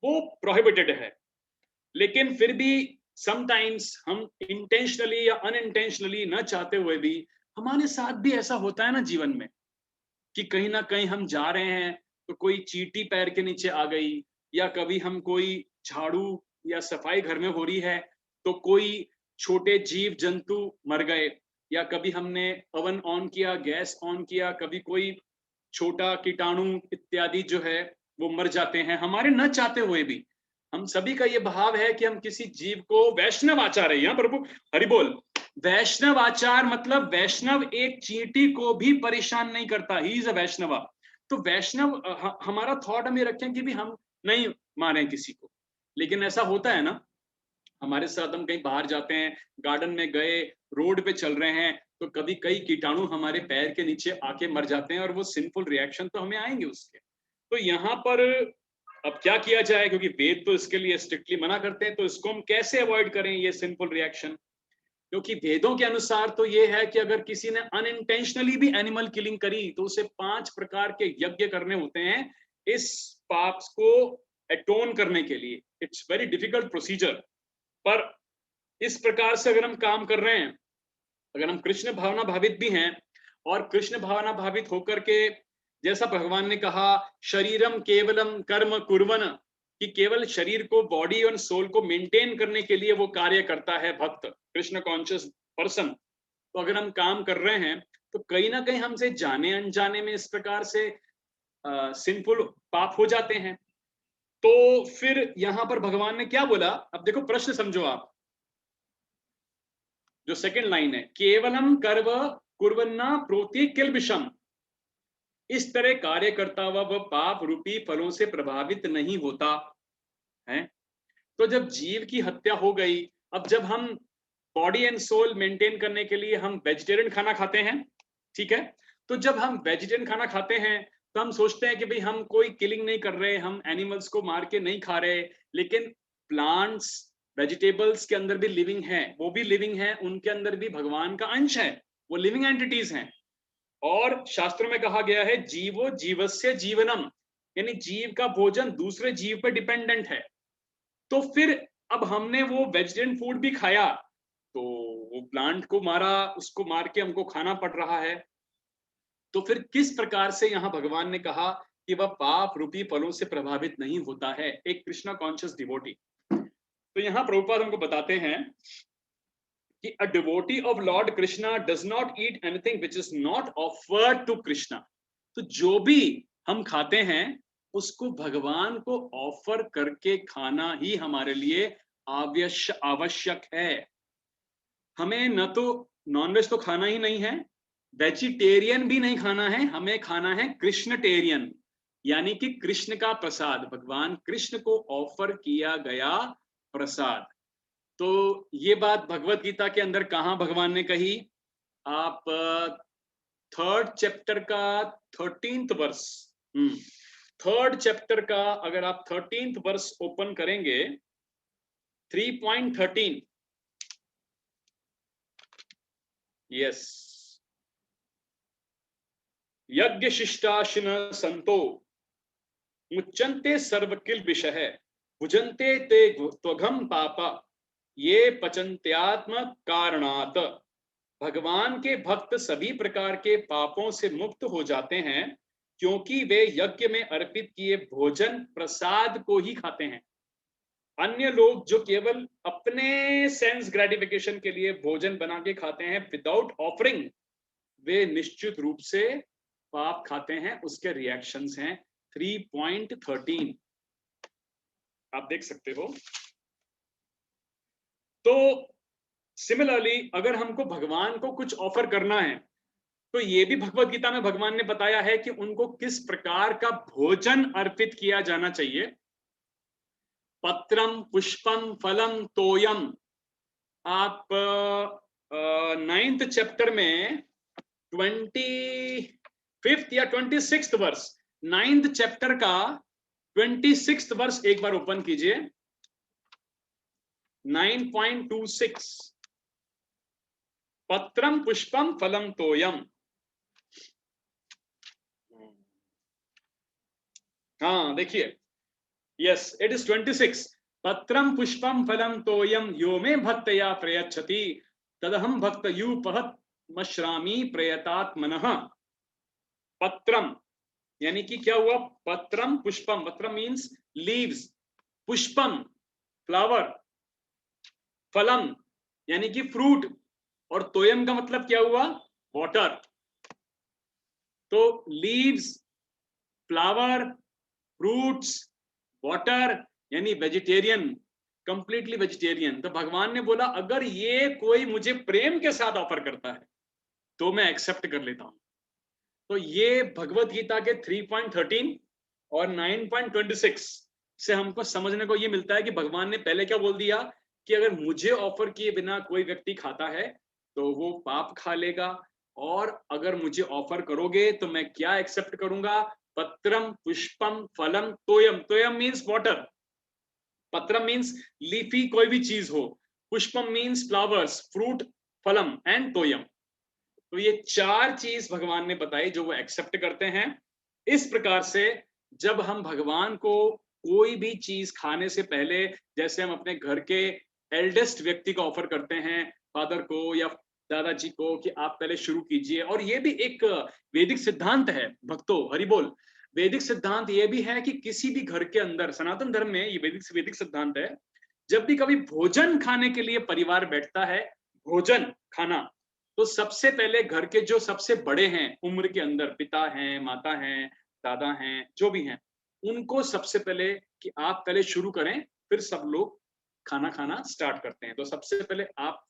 वो प्रोहिबिटेड है। लेकिन फिर भी समटाइम्स हम इंटेंशनली या अनइंटेंशनली न चाहते हुए भी हमारे साथ भी ऐसा होता है ना जीवन में, कि कहीं ना कहीं हम जा रहे हैं तो कोई चींटी पैर के नीचे आ गई, या कभी हम कोई झाड़ू या सफाई घर में हो रही है तो कोई छोटे जीव जंतु मर गए, या कभी हमने ओवन ऑन किया, गैस ऑन किया, कभी कोई छोटा कीटाणु इत्यादि जो है वो मर जाते हैं हमारे न चाहते हुए भी। हम सभी का ये भाव है कि हम किसी जीव को, वैष्णव आचार है यहाँ प्रभु, हरि बोल। वैष्णव आचार मतलब वैष्णव एक चींटी को भी परेशान नहीं करता, ही इज अ वैष्णव। तो वैष्णव हमारा थॉट हम ये रखें कि भी हम नहीं मारे किसी को। लेकिन ऐसा होता है ना, हमारे साथ हम कहीं बाहर जाते हैं, गार्डन में गए, रोड पे चल रहे हैं, तो कभी कई कीटाणु हमारे पैर के नीचे आके मर जाते हैं, और वो सिंफुल रिएक्शन तो हमें आएंगे उसके। तो यहाँ पर अब क्या किया जाए, क्योंकि वेद तो इसके लिए स्ट्रिक्टली मना करते हैं, तो इसको हम कैसे अवॉइड करें ये सिंफुल रिएक्शन? क्योंकि वेदों के अनुसार तो ये है कि अगर किसी ने अनइंटेंशनली भी एनिमल किलिंग करी तो उसे 5 प्रकार के यज्ञ करने होते हैं इस पाप को एटोन करने के लिए। इट्स वेरी डिफिकल्ट प्रोसीजर, पर इस प्रकार से अगर हम काम कर रहे हैं, अगर हम कृष्ण भावना भावित भी हैं, और कृष्ण भावना भावित होकर के, जैसा भगवान ने कहा, शरीरम केवलम कर्म कुर्वन, कि केवल शरीर को, बॉडी और सोल को मेंटेन करने के लिए वो कार्य करता है भक्त, कृष्ण कॉन्शियस पर्सन। तो अगर हम काम कर रहे हैं तो कहीं ना कहीं हमसे जाने अनजाने में इस प्रकार से सिंफुल पाप हो जाते हैं। तो फिर यहां पर भगवान ने क्या बोला, अब देखो प्रश्न समझो आप, जो सेकंड लाइन है, केवलम कर्म कुर्वन्ना प्रोति किल्बिषम, इस तरह कार्य करता हुआ वह पाप रूपी फलों से प्रभावित नहीं होता है। तो जब जीव की हत्या हो गई, अब जब हम बॉडी एंड सोल मेंटेन करने के लिए हम वेजिटेरियन खाना खाते हैं, ठीक है, तो जब हम वेजिटेरियन खाना खाते हैं तो हम सोचते हैं कि भाई हम कोई किलिंग नहीं कर रहे, हम एनिमल्स को मार के नहीं खा रहे, लेकिन प्लांट्स, वेजिटेबल्स के अंदर भी लिविंग है, वो भी लिविंग है, उनके अंदर भी भगवान का अंश है, वो लिविंग एंटिटीज हैं। और शास्त्र में कहा गया है जीवो जीवस्य जीवनम, यानी जीव का भोजन दूसरे जीव पर डिपेंडेंट है। तो फिर अब हमने वो वेजिटेरियन फूड भी खाया, तो वो प्लांट को मारा, उसको मार के हमको खाना पड़ रहा है। तो फिर किस प्रकार से यहाँ भगवान ने कहा कि वह पाप रूपी फलों से प्रभावित नहीं होता है, एक कृष्णा कॉन्शियस डिवोटी। तो यहाँ प्रभुपाद हमको बताते हैं कि a devotee of Lord Krishna does not eat anything which is not offered to Krishna। तो जो भी हम खाते हैं उसको भगवान को ऑफर करके खाना ही हमारे लिए आवश्यक है। हमें न तो नॉनवेज तो खाना ही नहीं है, वेजिटेरियन भी नहीं खाना है, हमें खाना है कृष्णटेरियन, यानी कि कृष्ण का प्रसाद, भगवान कृष्ण को ऑफर किया गया प्रसाद। तो ये बात भगवत गीता के अंदर कहां भगवान ने कही, आप 3rd चैप्टर का 13th वर्स, 3rd चैप्टर का अगर आप 13th वर्स ओपन करेंगे, 3.13, यस, यज्ञ शिष्टाशिन संतो मुच्यन्ते सर्वकिल विषय भुजन्ते ते त्वघम पापा ये पचन्त्यात्म कारणात। भगवान के भक्त सभी प्रकार के पापों से मुक्त हो जाते हैं क्योंकि वे यज्ञ में अर्पित किए भोजन प्रसाद को ही खाते हैं। अन्य लोग जो केवल अपने सेंस ग्रेटिफिकेशन के लिए भोजन बना के खाते हैं विदाउट ऑफरिंग, वे निश्चित रूप से पाप खाते हैं। उसके रिएक्शंस हैं 3.13, आप देख सकते हो। तो सिमिलरली अगर हमको भगवान को कुछ ऑफर करना है तो ये भी भगवत गीता में भगवान ने बताया है कि उनको किस प्रकार का भोजन अर्पित किया जाना चाहिए। पत्रम पुष्पम फलम तोयम, आप 9th चैप्टर में 5th या 26th वर्स, 9th चैप्टर का 26th वर्स एक बार ओपन कीजिए। 9.26 पत्रम पुष्पम फलम तोयम। हाँ देखिए, यस इट इज 26। पत्रम पुष्पम फलम तोयम यो मे भक्तया प्रयच्छति तदहम भक्तयूपहत मश्रामी प्रयतात्मनः। पत्रम यानी कि क्या हुआ, पत्रम पुष्पम, पत्रम मीन्स लीव्स, पुष्पम फ्लावर, फलम यानी कि फ्रूट, और तोयम का मतलब क्या हुआ, वाटर। तो लीव्स, फ्लावर, फ्रूट्स, वाटर यानी वेजिटेरियन, कंप्लीटली वेजिटेरियन। तो भगवान ने बोला अगर ये कोई मुझे प्रेम के साथ ऑफर करता है तो मैं एक्सेप्ट कर लेता हूं। तो ये भगवत गीता के 3.13 और 9.26 से हमको समझने को ये मिलता है कि भगवान ने पहले क्या बोल दिया कि अगर मुझे ऑफर किए बिना कोई व्यक्ति खाता है तो वो पाप खा लेगा, और अगर मुझे ऑफर करोगे तो मैं क्या एक्सेप्ट करूंगा, पत्रम पुष्पम फलम तोयम। तोयम मीन्स वाटर, पत्रम मीन्स लीफी कोई भी चीज हो, पुष्पम मीन्स फ्लावर्स, फ्रूट, फलम एंड तोयम। तो ये 4 चीज भगवान ने बताई जो वो एक्सेप्ट करते हैं। इस प्रकार से जब हम भगवान को कोई भी चीज खाने से पहले, जैसे हम अपने घर के एल्डेस्ट व्यक्ति को ऑफर करते हैं, फादर को या दादाजी को, कि आप पहले शुरू कीजिए। और ये भी एक वैदिक सिद्धांत है भक्तों, हरि बोल। वैदिक सिद्धांत ये भी है कि किसी भी घर के अंदर, सनातन धर्म में ये वैदिक सिद्धांत है, जब भी कभी भोजन खाने के लिए परिवार बैठता है, भोजन खाना, तो सबसे पहले घर के जो सबसे बड़े हैं उम्र के अंदर, पिता हैं, माता हैं, दादा हैं, जो भी हैं, उनको सबसे पहले कि आप पहले शुरू करें, फिर सब लोग खाना खाना स्टार्ट करते हैं। तो सबसे पहले आप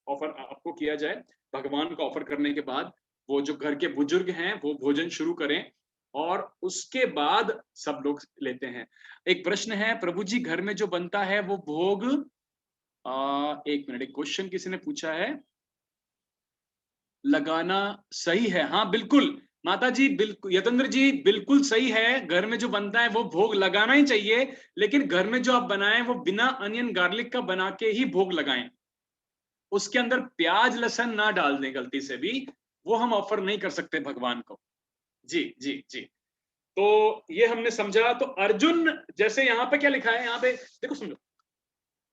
ऑफर आपको किया जाए, भगवान को ऑफर करने के बाद वो जो घर के बुजुर्ग हैं वो भोजन शुरू करें, और उसके बाद सब लोग लेते हैं। एक प्रश्न है, प्रभु जी घर में जो बनता है वो भोग, एक मिनट, एक क्वेश्चन किसी ने पूछा है, लगाना सही है? हाँ बिल्कुल माता जी, बिल्कुल यतेंद्र जी, बिल्कुल सही है। घर में जो बनता है वो भोग लगाना ही चाहिए, लेकिन घर में जो आप बनाएं वो बिना अनियन गार्लिक का बना के ही भोग लगाएं। उसके अंदर प्याज लहसुन ना डाल दें गलती से भी, वो हम ऑफर नहीं कर सकते भगवान को। जी जी जी। तो ये हमने समझा। तो अर्जुन, जैसे यहाँ पे क्या लिखा है, यहाँ पे देखो समझो,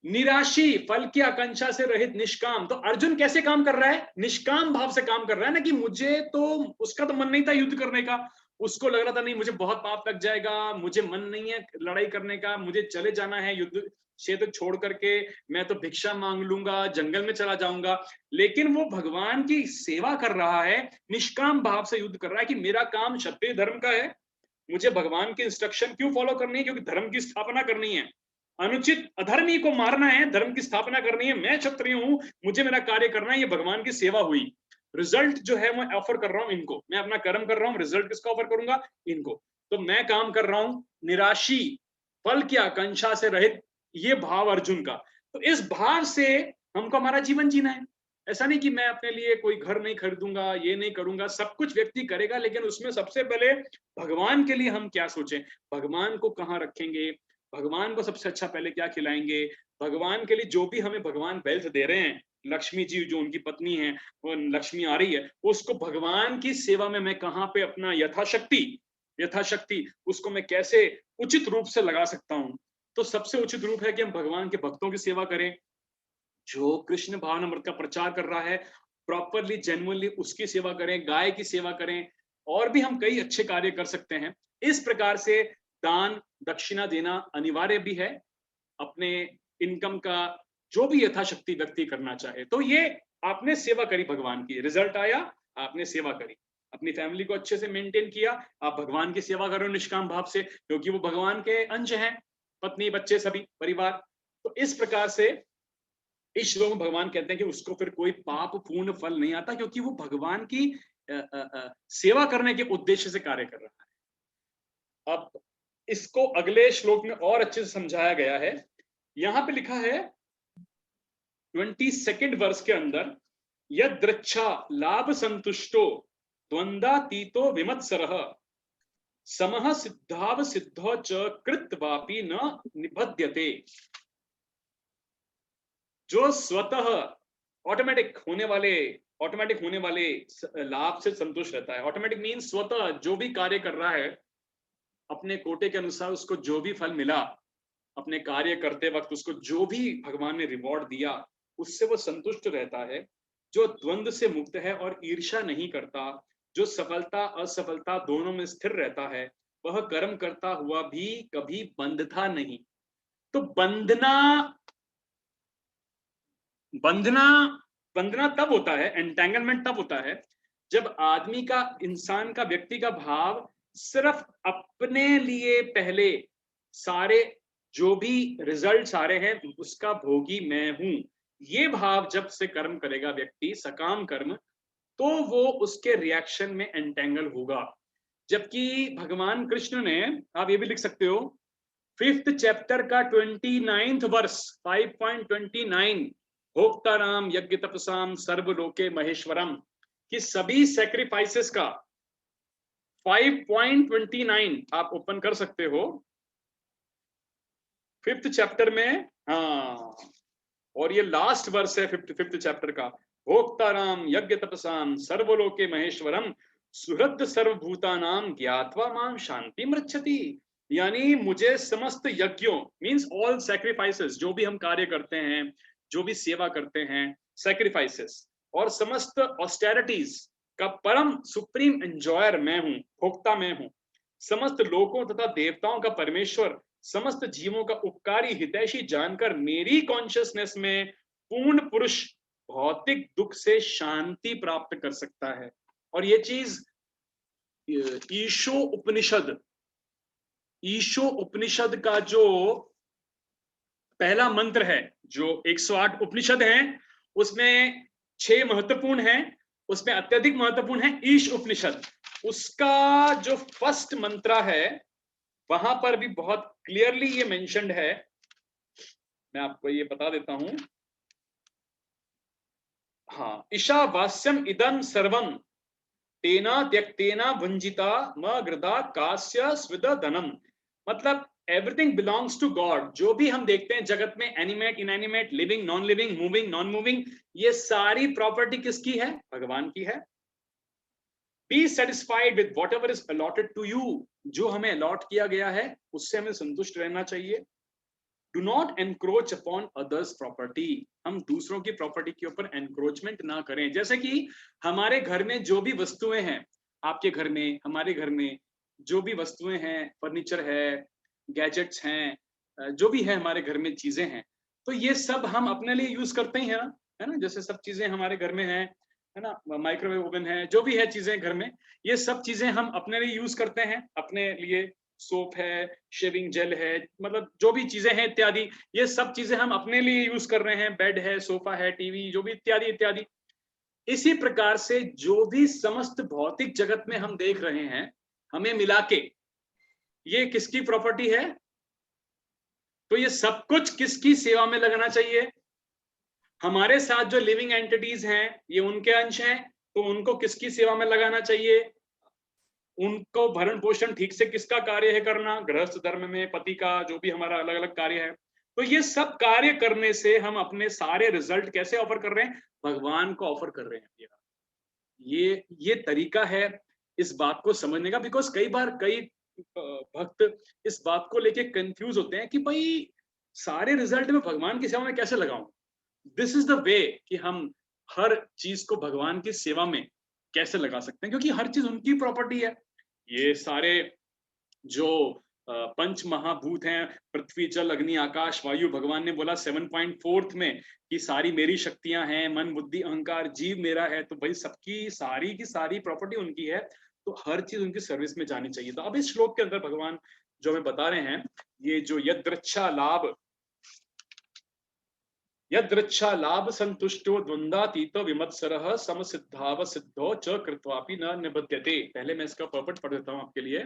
निराशी, फल की आकांक्षा से रहित, निष्काम। तो अर्जुन कैसे काम कर रहा है, निष्काम भाव से काम कर रहा है ना, कि मुझे तो, उसका तो मन नहीं था युद्ध करने का, उसको लग रहा था नहीं मुझे बहुत पाप लग जाएगा, मुझे मन नहीं है लड़ाई करने का, मुझे चले जाना है युद्ध क्षेत्र छोड़ करके, मैं तो भिक्षा मांग लूंगा, जंगल में चला जाऊंगा। लेकिन वो भगवान की सेवा कर रहा है, निष्काम भाव से युद्ध कर रहा है कि मेरा काम क्षत्रिय धर्म का है, मुझे भगवान की इंस्ट्रक्शन क्यों फॉलो करनी है, क्योंकि धर्म की स्थापना करनी है, अनुचित अधर्मी को मारना है, धर्म की स्थापना करनी है, मैं क्षत्रिय हूं, मुझे मेरा कार्य करना है, ये भगवान की सेवा हुई। रिजल्ट जो है मैं ऑफर कर रहा हूं इनको, मैं अपना कर्म कर रहा हूं, रिजल्ट किसका ऑफर करूंगा, इनको। तो मैं काम कर रहा हूं निराशी, फल की आकांक्षा से रहित, ये भाव अर्जुन का। तो इस भाव से हमको हमारा जीवन जीना है। ऐसा नहीं कि मैं अपने लिए कोई घर नहीं खरीदूंगा, ये नहीं करूंगा, सब कुछ व्यक्ति करेगा, लेकिन उसमें सबसे पहले भगवान के लिए हम क्या सोचें, भगवान को कहाँ रखेंगे, भगवान को सबसे अच्छा पहले क्या खिलाएंगे, भगवान के लिए जो भी हमें भगवान वेल्थ दे रहे हैं, लक्ष्मी जी जो उनकी पत्नी है, वो लक्ष्मी आ रही है, उसको भगवान की सेवा में मैं कहाँ पे अपना यथाशक्ति उसको मैं कैसे उचित रूप से लगा सकता हूँ। तो सबसे उचित रूप है कि हम भगवान के भक्तों की सेवा करें, जो कृष्ण भावनामृत का प्रचार कर रहा है प्रॉपरली जेन्युइनली उसकी सेवा करें, गाय की सेवा करें, और भी हम कई अच्छे कार्य कर सकते हैं। इस प्रकार से दान दक्षिणा देना अनिवार्य भी है, अपने इनकम का जो भी यथाशक्ति व्यक्ति करना चाहे। तो ये आपने सेवा करी भगवान की, रिजल्ट आया, आपने सेवा करी, अपनी फैमिली को अच्छे से मेंटेन किया, आप भगवान की सेवा करो निष्काम भाव से, क्योंकि वो भगवान के अंश हैं, पत्नी बच्चे सभी परिवार। तो इस प्रकार से इस श्लोक में भगवान कहते हैं कि उसको फिर कोई पाप पूर्ण फल नहीं आता, क्योंकि वो भगवान की सेवा करने के उद्देश्य से कार्य कर रहा है। अब इसको अगले श्लोक में और अच्छे से समझाया गया है। यहां पे लिखा है 22nd वर्ष के अंदर, यद्रच्छा लाभ संतुष्टो द्वंद्वातीतो विमत्सरः समः सिद्धाव सिद्धो च कृत्वापि न निबध्यते। जो स्वतः ऑटोमेटिक होने वाले लाभ से संतुष्ट रहता है। ऑटोमेटिक मीन्स स्वतः जो भी कार्य कर रहा है अपने कोटे के अनुसार उसको जो भी फल मिला, अपने कार्य करते वक्त उसको जो भी भगवान ने रिवॉर्ड दिया उससे वो संतुष्ट रहता है। जो द्वंद्व से मुक्त है और ईर्ष्या नहीं करता, जो सफलता असफलता दोनों में स्थिर रहता है, वह कर्म करता हुआ भी कभी बंधता नहीं। तो बंधना तब होता है, एंटेंगलमेंट तब होता है जब आदमी का, इंसान का, व्यक्ति का भाव सिर्फ अपने लिए पहले सारे जो भी रिजल्ट आ रहे हैं उसका भोगी मैं हूं, ये भाव जब से कर्म करेगा व्यक्ति, सकाम कर्म, तो वो उसके रिएक्शन में एंटेंगल होगा। जबकि भगवान कृष्ण ने, आप ये भी लिख सकते हो, 5th चैप्टर का 29th वर्स 5.29, भोक्ताराम यज्ञ तपसाम सर्वलोके महेश्वरम, कि सभी सैक्रिफाइसेस का 5.29 आप ओपन कर सकते हो 5th चैप्टर में। हाँ, और ये लास्ट वर्स है 5th चैप्टर का, भोक्ताराम यज्ञ तपसाम सर्वलोके महेश्वरम सुहृद सर्वभूतानाम ज्ञात्वा मां शांति मृच्छति। यानी मुझे समस्त यज्ञों, मींस ऑल सैक्रिफाइसेस, जो भी हम कार्य करते हैं, जो भी सेवा करते हैं, सैक्रिफाइसेस और समस्त ऑस्टेरिटीज का परम सुप्रीम एंजॉयर मैं हूं, भोक्ता मैं हूं। समस्त लोकों तथा देवताओं का परमेश्वर, समस्त जीवों का उपकारी हितैषी जानकर मेरी कॉन्शियसनेस में पूर्ण पुरुष भौतिक दुख से शांति प्राप्त कर सकता है। और ये चीज ईशो उपनिषद का जो पहला मंत्र है, जो 108 उपनिषद हैं उसमें 6 महत्वपूर्ण हैं, उसमें अत्यधिक महत्वपूर्ण है ईश उपनिषद। उसका जो फर्स्ट मंत्र है वहां पर भी बहुत क्लियरली ये मेंशन्ड है, मैं आपको ये बता देता हूं। हाँ, ईशावास्यम इदं सर्वम तेना त्यक्तेना भुंजिता म गृदा कास्य स्विद धनम। मतलब एवरीथिंग बिलोंग्स टू गॉड। जो भी हम देखते हैं जगत में, animate, inanimate, living, non living, moving, non moving, ये सारी प्रॉपर्टी किसकी है? भगवान की है। Be satisfied with whatever is allotted to you. जो हमें अलॉट किया गया है उससे हमें संतुष्ट रहना चाहिए। Do not encroach upon others property. हम दूसरों की प्रॉपर्टी के ऊपर एनक्रोचमेंट ना करें। जैसे कि हमारे घर में जो भी वस्तुएं हैं, आपके घर में, हमारे घर में जो भी वस्तुएं हैं, फर्नीचर है, गैजेट्स हैं, जो भी है हमारे घर में चीजें हैं, तो ये सब हम अपने लिए यूज करते ही है ना। जैसे सब चीजें हमारे घर में है ना, माइक्रोवेव ओवन है, जो भी है चीजें घर में, ये सब चीजें हम अपने लिए यूज करते हैं। अपने लिए सोप है, शेविंग जेल है, मतलब जो भी चीजें हैं इत्यादि, ये सब चीजें हम अपने लिए यूज कर रहे हैं। बेड है, सोफा है, टीवी, जो भी इत्यादि इत्यादि। इसी प्रकार से जो भी समस्त भौतिक जगत में हम देख रहे हैं, हमें मिला के ये किसकी प्रॉपर्टी है? तो ये सब कुछ किसकी सेवा में लगना चाहिए? हमारे साथ जो लिविंग एंटिटीज हैं ये उनके अंश हैं, तो उनको किसकी सेवा में लगाना चाहिए? उनको भरण पोषण ठीक से किसका कार्य है करना? गृहस्थ धर्म में पति का, जो भी हमारा अलग अलग कार्य है। तो ये सब कार्य करने से हम अपने सारे रिजल्ट कैसे ऑफर कर रहे हैं? भगवान को ऑफर कर रहे हैं। ये तरीका है इस बात को समझने का। बिकॉज कई बार कई भक्त इस बात को लेके कंफ्यूज होते हैं कि भाई सारे रिजल्ट में भगवान की सेवा में कैसे लगाऊं। दिस इज द वे कि हम हर चीज को भगवान की सेवा में कैसे लगा सकते हैं, क्योंकि हर चीज उनकी प्रॉपर्टी है। ये सारे जो पंच महाभूत हैं, पृथ्वी, जल, अग्नि, आकाश, वायु, भगवान ने बोला 7.4 में कि सारी मेरी शक्तियां हैं, मन, बुद्धि, अहंकार, जीव मेरा है। तो भाई सबकी सारी की सारी प्रॉपर्टी उनकी है, तो हर चीज उनकी सर्विस में जानी चाहिए। तो अब इस श्लोक के अंदर भगवान जो हमें बता रहे हैं, ये जो यदृच्छा लाभ संतुष्टो द्वंद्वातीतो विमत्सरः समसिद्धाव सिद्धो च कृत्वापि न निबध्यते। पहले मैं इसका पर्पट पढ़ देता हूं आपके लिए।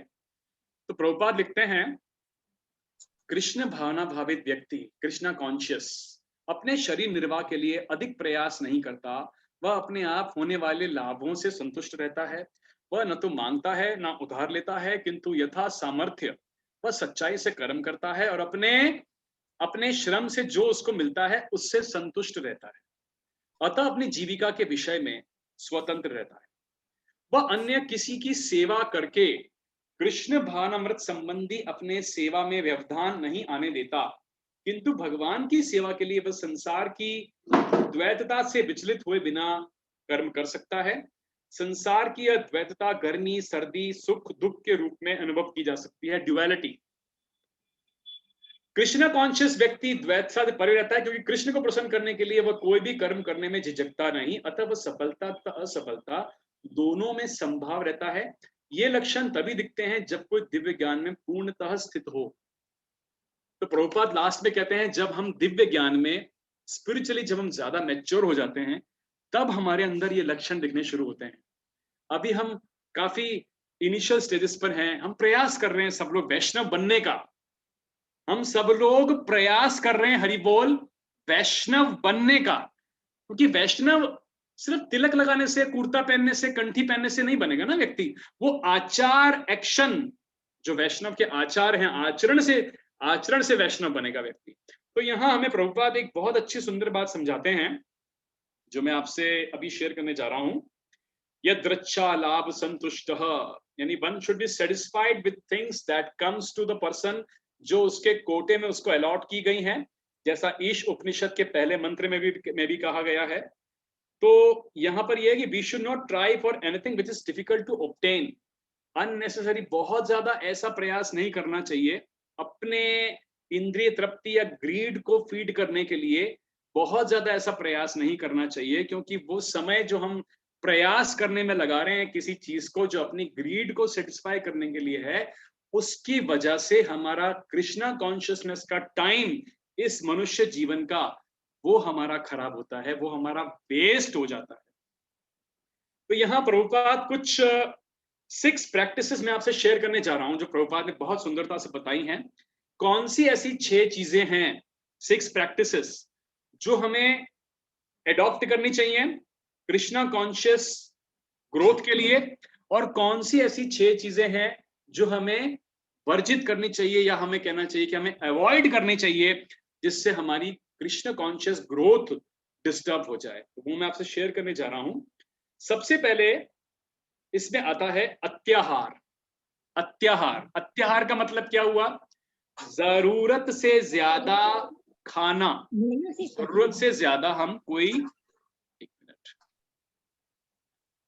तो प्रभुपाद लिखते हैं, कृष्ण भावना भावित व्यक्ति, कृष्णा कॉन्शियस, अपने शरीर निर्वाह के लिए अधिक प्रयास नहीं करता। वह अपने आप होने वाले लाभों से संतुष्ट रहता है। वह न तो मांगता है ना उधार लेता है, किंतु यथा सामर्थ्य वह सच्चाई से कर्म करता है और अपने अपने श्रम से जो उसको मिलता है उससे संतुष्ट रहता है, अतः अपनी जीविका के विषय में स्वतंत्र रहता है। वह अन्य किसी की सेवा करके कृष्ण भावनामृत संबंधी अपने सेवा में व्यवधान नहीं आने देता, किंतु भगवान की सेवा के लिए वह संसार की द्वैतता से विचलित हुए बिना कर्म कर सकता है। संसार की यह द्वैतता गर्मी सर्दी सुख दुख के रूप में अनुभव की जा सकती है, ड्युअलिटी। कृष्ण कॉन्शियस व्यक्ति द्वैतता से परे रहता है, क्योंकि कृष्ण को प्रसन्न करने के लिए वह कोई भी कर्म करने में झिझकता नहीं, अतः वह सफलता तथा असफलता दोनों में संभाव रहता है। ये लक्षण तभी दिखते हैं जब कोई दिव्य ज्ञान में पूर्णतः स्थित हो। तो प्रभुपाद लास्ट में कहते हैं जब हम दिव्य ज्ञान में स्पिरिचुअली जब हम ज्यादा मैच्योर हो जाते हैं, तब हमारे अंदर ये लक्षण दिखने शुरू होते हैं। अभी हम काफी इनिशियल स्टेजेस पर हैं, हम प्रयास कर रहे हैं सब लोग वैष्णव बनने का, हम सब लोग प्रयास कर रहे हैं हरि बोल वैष्णव बनने का, क्योंकि वैष्णव सिर्फ तिलक लगाने से कुर्ता पहनने से कंठी पहनने से नहीं बनेगा ना व्यक्ति, वो आचार एक्शन जो वैष्णव के आचार हैं आचरण से वैष्णव बनेगा व्यक्ति। तो यहाँ हमें प्रभुपाद एक बहुत अच्छी सुंदर बात समझाते हैं जो मैं आपसे अभी शेयर करने जा रहा हूं। यद्रच्छा लाभ संतुष्ट, यानी one should be satisfied with things that comes to the person, जो उसके कोटे में उसको अलॉट की गई हैं, जैसा ईश उपनिषद के पहले मंत्र में भी कहा गया है। तो यहां पर यह है कि we should not try for anything which is difficult to obtain. Unnecessary बहुत ज्यादा ऐसा प्रयास नहीं करना चाहिए अपने इंद्रिय तृप्ति या ग्रीड को फीड करने के लिए, बहुत ज्यादा ऐसा प्रयास नहीं करना चाहिए, क्योंकि वो समय जो हम प्रयास करने में लगा रहे हैं किसी चीज को जो अपनी ग्रीड को सेटिस्फाई करने के लिए है, उसकी वजह से हमारा कृष्णा कॉन्शियसनेस का टाइम इस मनुष्य जीवन का वो हमारा खराब होता है, वो हमारा वेस्ट हो जाता है। तो यहाँ प्रभुपाद कुछ 6 प्रैक्टिसेस मैं आपसे शेयर करने जा रहा हूं जो प्रभुपाद ने बहुत सुंदरता से बताई हैं। कौन सी ऐसी 6 चीजें हैं, 6 प्रैक्टिसेस जो हमें एडॉप्ट करनी चाहिए कृष्णा कॉन्शियस ग्रोथ के लिए, और कौन सी ऐसी 6 चीजें हैं जो हमें वर्जित करनी चाहिए या हमें कहना चाहिए कि हमें अवॉइड करनी चाहिए, जिससे हमारी कृष्ण कॉन्शियस ग्रोथ डिस्टर्ब हो जाए। तो वो मैं आपसे शेयर करने जा रहा हूं। सबसे पहले इसमें आता है अत्याहार। अत्याहार, अत्याहार का मतलब क्या हुआ? जरूरत से ज्यादा खाना, जरूरत से ज्यादा हम कोई, एक मिनट,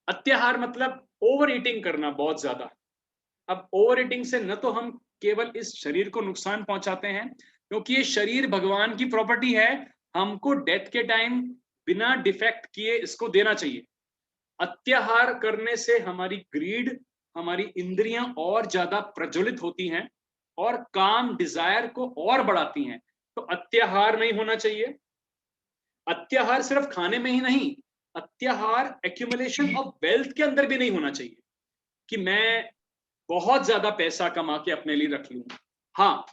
अत्याहार मतलब ओवर ईटिंग करना बहुत ज्यादा। अब ओवर ईटिंग से न तो हम केवल इस शरीर को नुकसान पहुंचाते हैं, क्योंकि ये शरीर भगवान की प्रॉपर्टी है, हमको डेथ के टाइम बिना डिफेक्ट किए इसको देना चाहिए। अत्याहार करने से हमारी ग्रीड, हमारी इंद्रियां और ज्यादा प्रज्वलित होती हैं और काम डिजायर को और बढ़ाती हैं। तो अत्याहार नहीं होना चाहिए। अत्याहार सिर्फ खाने में ही नहीं, अत्याहार एक्यूमुलेशन ऑफ वेल्थ के अंदर भी नहीं होना चाहिए कि मैं बहुत ज्यादा पैसा कमा के अपने लिए रख लूं। हाँ,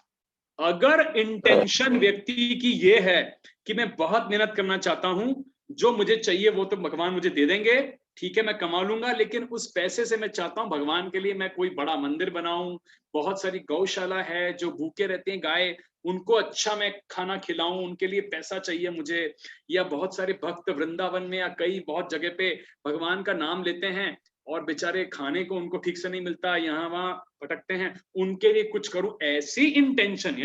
अगर इंटेंशन व्यक्ति की ये है कि मैं बहुत मेहनत करना चाहता हूं, जो मुझे चाहिए वो तो भगवान मुझे दे देंगे, ठीक है मैं कमा लूंगा, लेकिन उस पैसे से मैं चाहता हूं भगवान के लिए मैं कोई बड़ा मंदिर बनाऊं, बहुत सारी गौशाला है जो भूखे रहते हैं गाय, उनको अच्छा मैं खाना खिलाऊं, उनके लिए पैसा चाहिए मुझे, या बहुत सारे भक्त वृंदावन में या कई बहुत जगह पे भगवान का नाम लेते हैं और बेचारे खाने को उनको ठीक से नहीं मिलता, यहाँ वहां भटकते हैं, उनके लिए कुछ करूं, ऐसी इंटेंशन,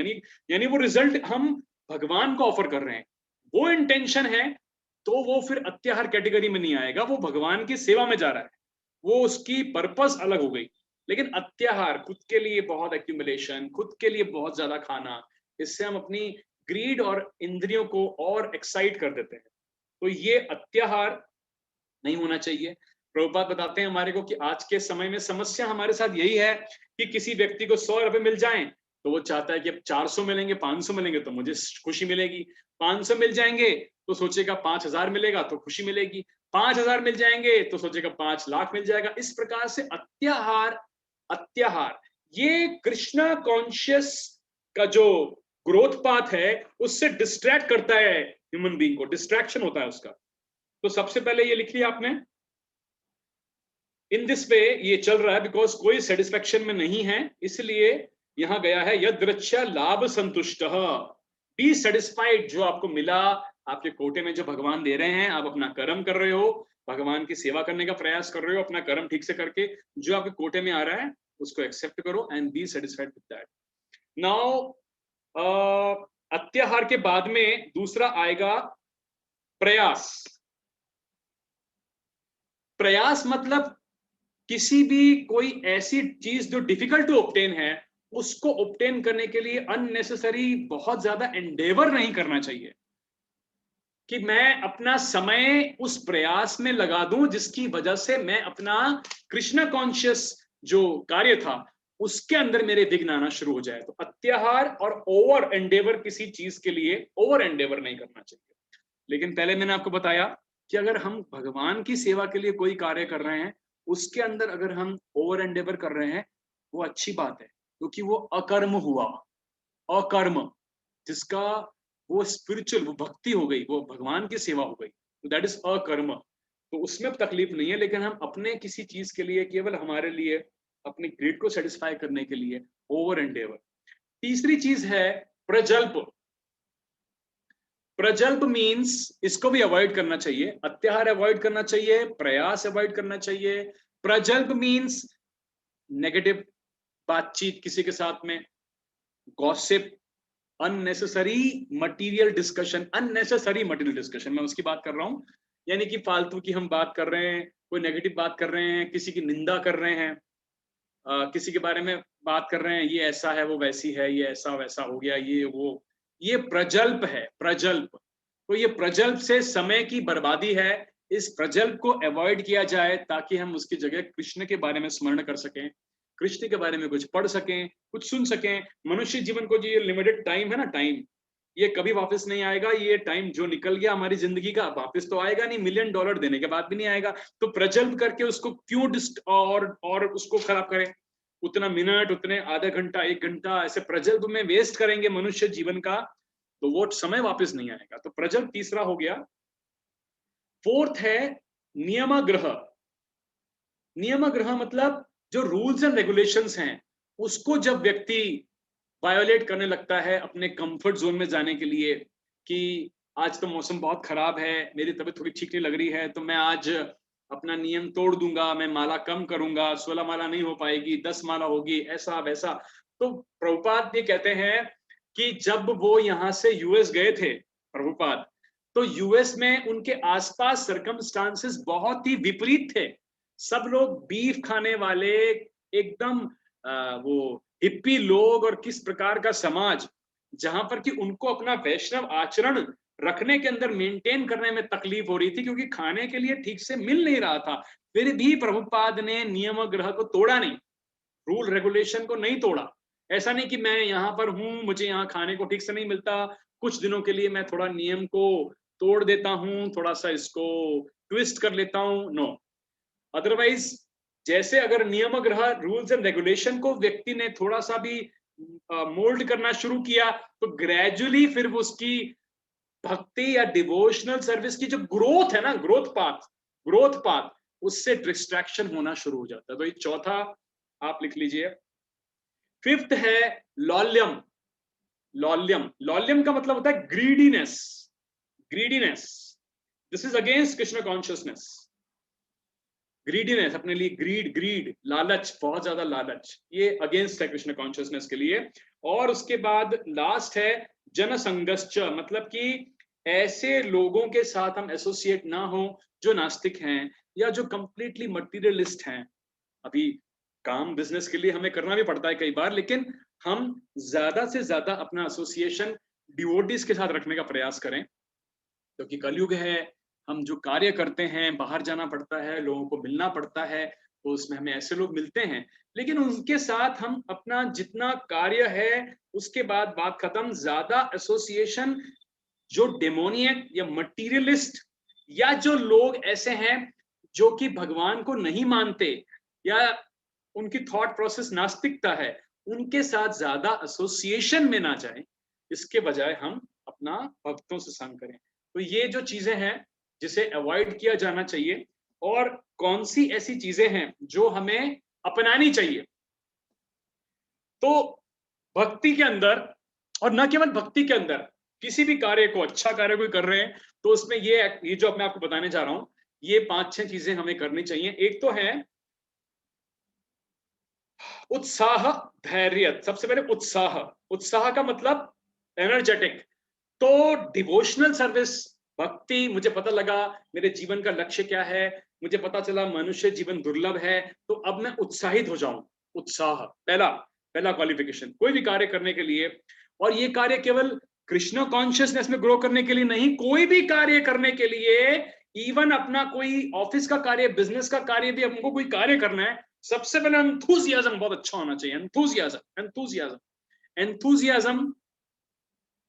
यानी वो रिजल्ट हम भगवान को ऑफर कर रहे हैं, वो इंटेंशन है, तो वो फिर अत्याहार कैटेगरी में नहीं आएगा, वो भगवान की सेवा में जा रहा है, वो उसकी पर्पस अलग हो गई। लेकिन अत्याहार, खुद के लिए बहुत एक्यूमुलेशन, खुद के लिए बहुत ज्यादा खाना, इससे हम अपनी ग्रीड और इंद्रियों को और एक्साइट कर देते हैं। तो ये अत्याहार नहीं होना चाहिए। प्रभुपाद बताते हैं हमारे को कि आज के समय में समस्या हमारे साथ यही है कि किसी व्यक्ति को 100 रुपए मिल जाएं तो वो चाहता है कि अब 400 मिलेंगे, 500 मिलेंगे तो मुझे खुशी मिलेगी, 500 मिल जाएंगे तो सोचेगा 5000 मिलेगा तो खुशी मिलेगी, 5000 मिल जाएंगे तो सोचेगा 5 लाख मिल जाएगा। इस प्रकार से अत्याहार ये कृष्णा कॉन्शियस का जो ग्रोथ पाथ है उससे डिस्ट्रैक्ट करता है, ह्यूमन बीइंग को डिस्ट्रैक्शन होता है उसका। तो सबसे पहले ये लिख लिया आपने, इन दिस वे ये चल रहा है, बिकॉज कोई सेटिस्फेक्शन में नहीं है, इसलिए यहां गया है यदृच्छा लाभ संतुष्ट, बी सेटिस्फाइड। जो आपको मिला, आपके कोटे में जो भगवान दे रहे हैं, आप अपना कर्म कर रहे हो, भगवान की सेवा करने का प्रयास कर रहे हो अपना कर्म ठीक से करके, जो आपके कोटे में आ रहा है उसको एक्सेप्ट करो and be satisfied with that. Now अत्याहार के बाद में दूसरा आएगा प्रयास। प्रयास मतलब किसी भी कोई ऐसी चीज जो डिफिकल्ट टू ऑब्टेन है, उसको ऑब्टेन करने के लिए अननेसेसरी बहुत ज्यादा एंडेवर नहीं करना चाहिए कि मैं अपना समय उस प्रयास में लगा दूं जिसकी वजह से मैं अपना कृष्ण कॉन्शियस जो कार्य था उसके अंदर मेरे विघ्न आना शुरू हो जाए। तो अत्याहार और ओवर एंडेवर किसी चीज के लिए ओवर एंडेवर नहीं करना चाहिए। लेकिन पहले मैंने आपको बताया कि अगर हम भगवान की सेवा के लिए कोई कार्य कर रहे हैं, उसके अंदर अगर हम ओवर एंडेवर कर रहे हैं, वो अच्छी बात है, क्योंकि वो अकर्म हुआ। अकर्म जिसका वो स्पिरिचुअल, वो भक्ति हो गई, वो भगवान की सेवा हो गई, तो दैट इज अकर्म। तो उसमें तकलीफ नहीं है। लेकिन हम अपने किसी चीज के लिए, केवल हमारे लिए, अपनी ग्रीड को सेटिस्फाई करने के लिए ओवर एंडेवर। तीसरी चीज है प्रजल्प। प्रजल्प मीन्स इसको भी अवॉइड करना चाहिए, अत्याहार अवॉइड करना चाहिए, प्रयास अवॉइड करना चाहिए। प्रजल्प मीन्स नेगेटिव बातचीत किसी के साथ में, gossip, unnecessary material discussion. Unnecessary material discussion मैं उसकी बात कर रहा हूं, यानी कि फालतू की हम बात कर रहे हैं, कोई नेगेटिव बात कर रहे हैं, किसी की निंदा कर रहे हैं, किसी के बारे में बात कर रहे हैं, ये ऐसा है, वो वैसी है, ये ऐसा वैसा हो गया, ये वो, ये प्रजल्प है। प्रजल्प, तो ये प्रजल्प से समय की बर्बादी है। इस प्रजल्प को अवॉइड किया जाए ताकि हम उसकी जगह कृष्ण के बारे में स्मरण कर सकें, कृष्ण के बारे में कुछ पढ़ सकें, कुछ सुन सकें। मनुष्य जीवन को जो ये लिमिटेड टाइम है ना, टाइम ये कभी वापस नहीं आएगा। ये टाइम जो निकल गया हमारी जिंदगी का, वापस तो आएगा नहीं, $1,000,000 देने के बाद भी नहीं आएगा। तो प्रजल्प करके उसको क्यों और उसको खराब करें? उतना मिनट, उतने आधा घंटा, 1 घंटा ऐसे प्रजल्प में वेस्ट करेंगे मनुष्य जीवन का, तो वो समय वापस नहीं आएगा। तो प्रजल्प तीसरा हो गया। फोर्थ है नियमाग्रह। नियमाग्रह मतलब जो रूल्स एंड रेगुलेशंस हैं, उसको जब व्यक्ति वायोलेट करने लगता है अपने कंफर्ट जोन में जाने के लिए, कि आज तो मौसम बहुत खराब है, मेरी तबीयत थोड़ी ठीक नहीं लग रही है, तो मैं आज अपना नियम तोड़ दूंगा, मैं माला कम करूंगा, 16 माला नहीं हो पाएगी, 10 माला होगी, ऐसा वैसा। तो प्रभुपाद ये कहते हैं कि जब वो यहाँ से यूएस गए थे प्रभुपाद, तो यूएस में उनके आसपास सर्कमस्टांसेस बहुत ही विपरीत थे। सब लोग बीफ खाने वाले, एकदम वो हिप्पी लोग, और किस प्रकार का समाज, जहां पर कि उनको अपना वैष्णव आचरण रखने के अंदर मेंटेन करने में तकलीफ हो रही थी, क्योंकि खाने के लिए ठीक से मिल नहीं रहा था। फिर भी प्रभुपाद ने नियम ग्रह को तोड़ा नहीं, रूल रेगुलेशन को नहीं तोड़ा। ऐसा नहीं कि मैं यहाँ पर हूं, मुझे यहाँ खाने को ठीक से नहीं मिलता, कुछ दिनों के लिए मैं थोड़ा नियम को तोड़ देता हूं, थोड़ा सा इसको ट्विस्ट कर लेता हूं, नो। अदरवाइज जैसे अगर नियम ग्रह, रूल्स एंड रेगुलेशन को व्यक्ति ने थोड़ा सा भी मोल्ड करना शुरू किया, तो ग्रेजुअली फिर वो उसकी भक्ति या डिवोशनल सर्विस की जो ग्रोथ है ना, ग्रोथ पाथ उससे डिस्ट्रैक्शन होना शुरू हो जाता है। तो ये चौथा आप लिख लीजिए। फिफ्थ है लॉल्यम। लॉल्यम, लॉल्यम का मतलब होता है greediness. Greediness, this is against Krishna consciousness. Greediness, अपने लिए ग्रीड, लालच, बहुत ज्यादा लालच, ये अगेंस्ट है कृष्ण कॉन्शियसनेस के लिए। और उसके बाद लास्ट है जनसंगश्च, मतलब कि ऐसे लोगों के साथ हम एसोसिएट ना हो जो नास्तिक हैं या जो कंप्लीटली मटीरियलिस्ट हैं। अभी काम बिजनेस के लिए हमें करना भी पड़ता है कई बार, लेकिन हम ज्यादा से ज्यादा अपना एसोसिएशन डिवोटीज के साथ रखने का प्रयास करें, क्योंकि कलयुग है, हम जो कार्य करते हैं, बाहर जाना पड़ता है, लोगों को मिलना पड़ता है, तो उसमें हमें ऐसे लोग मिलते हैं, लेकिन उनके साथ हम अपना जितना कार्य है उसके बाद बात खत्म। ज्यादा एसोसिएशन जो डेमोनियक या मटीरियलिस्ट, या जो लोग ऐसे हैं जो कि भगवान को नहीं मानते, या उनकी थॉट प्रोसेस नास्तिकता है, उनके साथ ज्यादा एसोसिएशन में ना जाएं। इसके बजाय हम अपना भक्तों से संग करें। तो ये जो चीजें हैं जिसे अवॉइड किया जाना चाहिए। और कौन सी ऐसी चीजें हैं जो हमें अपनानी चाहिए। तो भक्ति के अंदर, और न केवल भक्ति के अंदर, किसी भी कार्य को, अच्छा कार्य कोई कर रहे हैं तो उसमें ये जो मैं आपको बताने जा रहा हूं, ये 5-6 चीजें हमें करनी चाहिए। एक तो है उत्साह, धैर्य। सबसे पहले उत्साह, उत्साह का मतलब एनर्जेटिक। तो डिवोशनल सर्विस, भक्ति, मुझे पता लगा मेरे जीवन का लक्ष्य क्या है, मुझे पता चला मनुष्य जीवन दुर्लभ है, तो अब मैं उत्साहित हो जाऊं। उत्साह पहला पहला क्वालिफिकेशन कोई भी कार्य करने के लिए। और ये कार्य केवल कृष्ण कॉन्शियसनेस में ग्रो करने के लिए नहीं, कोई भी कार्य करने के लिए, इवन अपना कोई ऑफिस का कार्य, बिजनेस का कार्य भी हमको कोई कार्य करना है, सबसे पहले एंथुसियाज्म बहुत अच्छा होना चाहिए। एंथुसियाज्म, एंथुसियाज्म, एंथुसियाज्म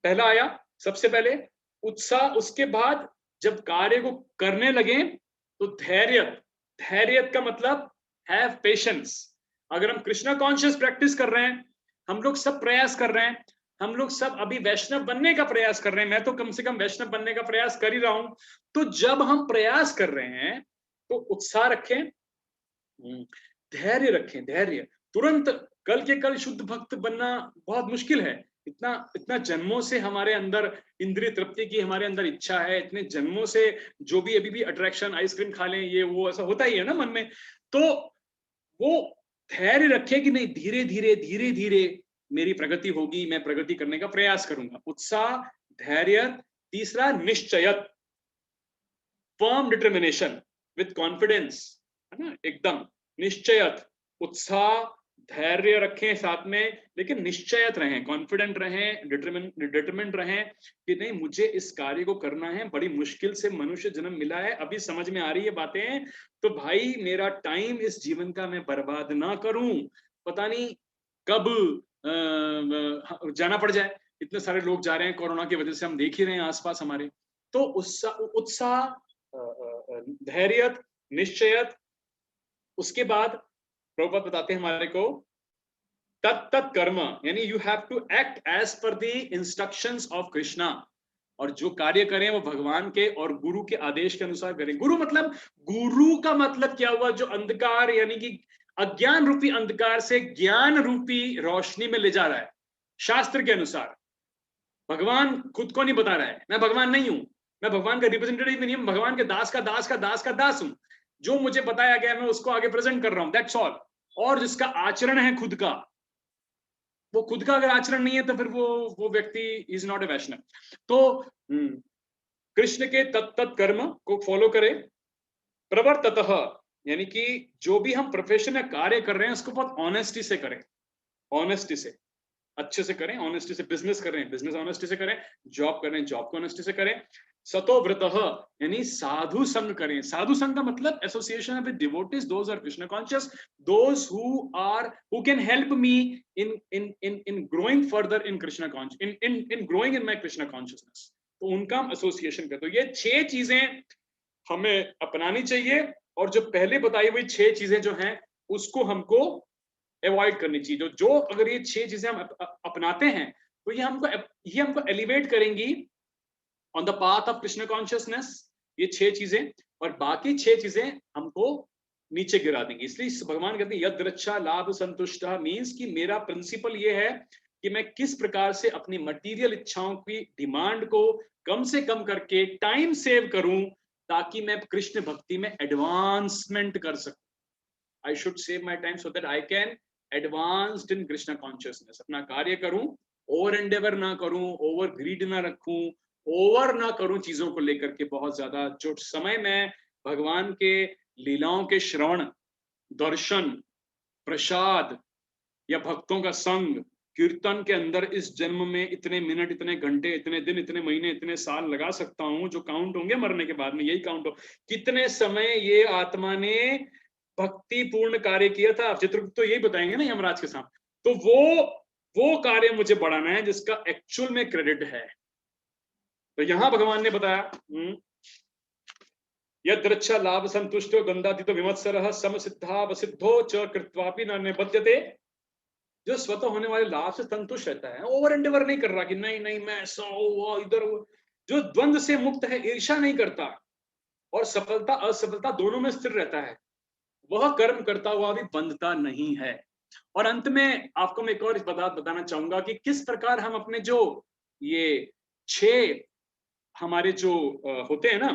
पहला आया सबसे पहले, उत्साह। उसके बाद जब कार्य को करने लगे तो धैर्य। धैर्य का मतलब हैव पेशेंस। अगर हम कृष्णा कॉन्शियस प्रैक्टिस कर रहे हैं, हम लोग सब प्रयास कर रहे हैं, हम लोग सब अभी वैष्णव बनने का प्रयास कर रहे हैं, मैं तो कम से कम वैष्णव बनने का प्रयास कर ही रहा हूं। तो जब हम प्रयास कर रहे हैं तो उत्साह रखें, धैर्य रखें। धैर्य, तुरंत कल के कल शुद्ध भक्त बनना बहुत मुश्किल है। इतना इतना जन्मों से हमारे अंदर इंद्रिय तृप्ति की हमारे अंदर इच्छा है, इतने जन्मों से जो भी अभी भी अट्रैक्शन, आइसक्रीम खा लें, ये वो, ऐसा होता ही है ना मन में। तो वो धैर्य रखे कि नहीं, धीरे धीरे धीरे धीरे मेरी प्रगति होगी, मैं प्रगति करने का प्रयास करूंगा। उत्साह, धैर्य। तीसरा निश्चयत, फर्म डिटर्मिनेशन विथ कॉन्फिडेंस, है ना, एकदम निश्चयत। उत्साह, धैर्य रखें साथ में, लेकिन निश्चयत रहें, कॉन्फिडेंट रहें, डिटरमिन्ड रहें कि नहीं, मुझे इस कार्य को करना है, बड़ी मुश्किल से मनुष्य जन्म मिला है, अभी समझ में आ रही है बातें, तो भाई मेरा टाइम इस जीवन का मैं बर्बाद ना करूं, पता नहीं कब जाना पड़ जाए। इतने सारे लोग जा रहे हैं कोरोना की वजह से, हम देख ही रहे हैं आसपास हमारे। तो उत्साह, धैर्य, निश्चयत। उसके बाद प्रभुपाद बताते हैं हमारे को तत्त कर्म, यानी you have to act as per the instructions of Krishna. और जो कार्य करें वो भगवान के और गुरु के आदेश के अनुसार करें। गुरु मतलब, गुरु का मतलब क्या हुआ, जो अंधकार यानी कि अज्ञान रूपी अंधकार से ज्ञान रूपी रोशनी में ले जा रहा है। शास्त्र के अनुसार भगवान खुद को नहीं बता रहा है, मैं भगवान नहीं हूं, मैं भगवान का रिप्रेजेंटेटिव नहीं हूं, भगवान के दास का दास का दास का दास हूं। जो मुझे बताया गया मैं उसको आगे प्रेजेंट कर रहा हूं, दैट्स ऑल। और जिसका आचरण है खुद का, वो खुद का अगर आचरण नहीं है तो फिर वो व्यक्ति इज नॉट ए वैष्णव। तो कृष्ण के तत्त कर्म को फॉलो करें। प्रवर्ततः, यानी कि जो भी हम प्रोफेशन में कार्य कर रहे हैं उसको बहुत ऑनेस्टी से करें, ऑनेस्टी से, अच्छे से करें, ऑनेस्टी से। बिजनेस कर रहे हैं, बिजनेस ऑनेस्टी से करें, जॉब कर रहे हैं, जॉब को ऑनेस्टी से करें। सतोव्रतः, यानी साधु संग करें। साधु संग का मतलब association with devotees, those are Krishna conscious, those who can help me in growing further in Krishna conscious, in growing in my Krishna consciousness. तो उनका हम एसोसिएशन करें। तो ये 6 चीजें हमें अपनानी चाहिए। और जो पहले बताई हुई 6 चीजें जो हैं उसको हमको अवॉइड करनी चाहिए। जो अगर ये 6 चीजें हम अपनाते हैं तो ये हमको एलिवेट करेंगी on the path of Krishna consciousness, ये 6 चीजें। और बाकी 6 चीजें हमको नीचे गिरा देंगी। इसलिए भगवान कहते हैं यद रक्षा लाभ संतुष्ट, मीन्स कि मेरा प्रिंसिपल ये है कि मैं किस प्रकार से अपनी मटीरियल इच्छाओं की डिमांड को कम से कम करके टाइम सेव करूं, ताकि मैं कृष्ण भक्ति में एडवांसमेंट कर सकूं। I should save my time so that I can advanced in Krishna consciousness. अपना कार्य करूं, ओवर एंडेवर ना करूं, ओवर ग्रीड ना रखूं, ओवर ना करूं चीजों को लेकर के बहुत ज्यादा। जो समय मैं भगवान के लीलाओं के श्रवण, दर्शन, प्रसाद या भक्तों का संग, कीर्तन के अंदर इस जन्म में इतने मिनट, इतने घंटे, इतने दिन, इतने महीने, इतने साल लगा सकता हूं, जो काउंट होंगे मरने के बाद में, यही काउंट हो कितने समय ये आत्मा ने भक्ति पूर्ण कार्य किया था। चित्रगुप्त तो यही बताएंगे ना यमराज के सामने। तो वो कार्य मुझे बढ़ाना है जिसका एक्चुअल में क्रेडिट है। तो यहां भगवान ने बताया यद्रच्छा लाभ संतुष्टो गंधातीतो विमत्सरः सम सिद्धा वसिद्धो च कृत्वापि न निबध्यते। जो स्वतः होने वाले लाभ से संतुष्ट रहता है, ओवर एंडेवर नहीं कर रहा कि नहीं नहीं मैं ऐसा इधर, जो द्वंद्व से मुक्त है, ईर्ष्या नहीं करता, और सफलता असफलता दोनों में स्थिर रहता है, वह कर्म करता हुआ भी बंधता नहीं है। और अंत में आपको मैं एक और बात बताना चाहूंगा कि किस प्रकार हम अपने जो ये 6 हमारे जो होते हैं ना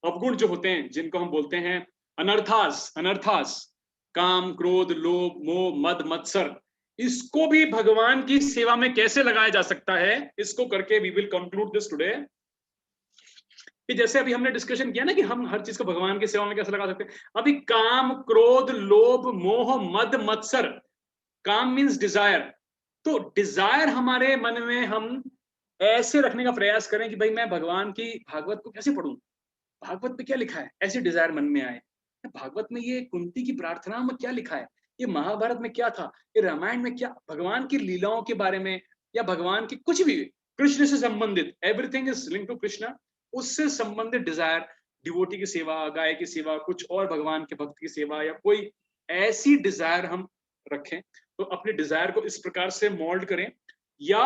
अवगुण जो होते हैं, जिनको हम बोलते हैं अनर्थास, काम, क्रोध, लोभ, मोह, मद, मत्सर, इसको भी भगवान की सेवा में कैसे लगाया जा सकता है, इसको करके we will conclude this today. कि जैसे अभी हमने डिस्कशन किया ना कि हम हर चीज को भगवान की सेवा में कैसे लगा सकते हैं। अभी काम, क्रोध, लोभ, मोह, मद, मत्सर, काम मीन्स डिजायर, तो डिजायर हमारे मन में हम ऐसे रखने का प्रयास करें कि भाई मैं भगवान की भागवत को कैसे पढ़ूं, भागवत में क्या लिखा है, ऐसी डिजायर मन में आए। भागवत में ये कुंती की प्रार्थना में क्या लिखा है, ये महाभारत में क्या था, ये रामायण में क्या, भगवान की लीलाओं के बारे में या भगवान की कुछ भी, कृष्ण से संबंधित, everything is linked to Krishna, उससे संबंधित डिजायर, डिवोटी की सेवा, गाय की सेवा, कुछ और भगवान के भक्त की सेवा, या कोई ऐसी डिजायर हम रखें। तो अपने डिजायर को इस प्रकार से मोल्ड करें। या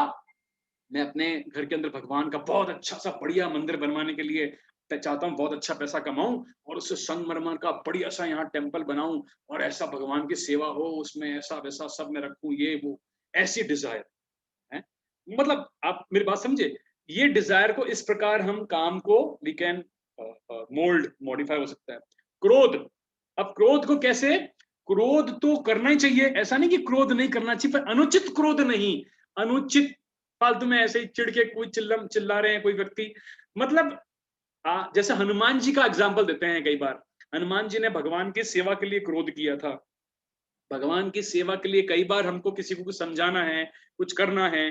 मैं अपने घर के अंदर भगवान का बहुत अच्छा सा बढ़िया मंदिर बनवाने के लिए चाहता हूँ, बहुत अच्छा पैसा कमाऊं और उससे संगमरमर का बढ़िया सा यहाँ टेम्पल बनाऊं और ऐसा भगवान की सेवा हो, उसमें ऐसा वैसा सब मैं रखूं, ये वो, ऐसी डिजायर है। मतलब आप मेरी बात समझे, ये डिजायर को इस प्रकार हम काम को वी कैन मोल्ड, मॉडिफाई हो सकता है। क्रोध, अब क्रोध को कैसे, क्रोध तो करना ही चाहिए, ऐसा नहीं कि क्रोध नहीं करना चाहिए, पर अनुचित क्रोध नहीं, अनुचित फालतू में ऐसे ही चिढ़ के कोई चिल्ला रहे हैं कोई व्यक्ति, मतलब जैसे हनुमान जी का एग्जाम्पल देते हैं। कई बार हनुमान जी ने भगवान की सेवा के लिए क्रोध किया था, भगवान की सेवा के लिए कई बार हमको किसी को कुछ समझाना है, कुछ करना है,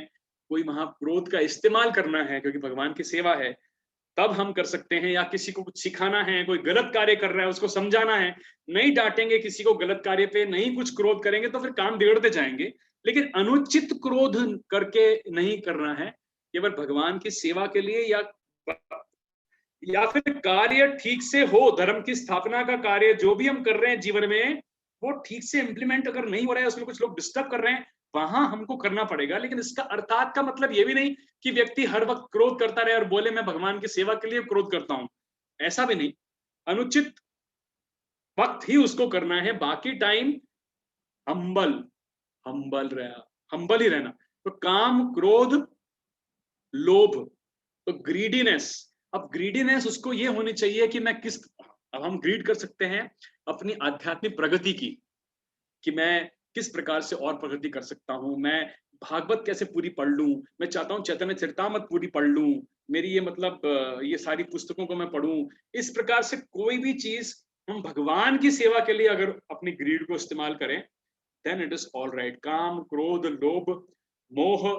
कोई महाक्रोध का इस्तेमाल करना है क्योंकि भगवान की सेवा है, तब हम कर सकते हैं। या किसी को कुछ सिखाना है, कोई गलत कार्य कर रहा है उसको समझाना है, नहीं डांटेंगे किसी को गलत कार्य पे, नहीं कुछ क्रोध करेंगे तो फिर काम बिगड़ते जाएंगे, लेकिन अनुचित क्रोध करके नहीं करना है, केवल भगवान की सेवा के लिए। या फिर कार्य ठीक से हो, धर्म की स्थापना का कार्य जो भी हम कर रहे हैं जीवन में, वो ठीक से इंप्लीमेंट अगर नहीं हो रहा है, उसमें कुछ लोग डिस्टर्ब कर रहे हैं, वहां हमको करना पड़ेगा। लेकिन इसका अर्थात का मतलब ये भी नहीं कि व्यक्ति हर वक्त क्रोध करता रहे और बोले मैं भगवान की सेवा के लिए क्रोध करता हूं, ऐसा भी नहीं। अनुचित वक्त ही उसको करना है, बाकी टाइम हम्बल हम्बल ही रहना। तो काम, क्रोध, लोभ, तो ग्रीडीनेस, अब ग्रीडीनेस उसको ये होनी चाहिए कि मैं किस, अब हम ग्रीड कर सकते हैं अपनी आध्यात्मिक प्रगति की, कि मैं किस प्रकार से और प्रगति कर सकता हूं, मैं भागवत कैसे पूरी पढ़ लूं, मैं चाहता हूं चैतन्य चरितामृत पूरी पढ़ लूं, मेरी ये मतलब ये सारी पुस्तकों को मैं पढ़ूं। इस प्रकार से कोई भी चीज हम भगवान की सेवा के लिए अगर अपनी ग्रीड को इस्तेमाल करें, then it is all right. काम, क्रोध, लोभ, मोह,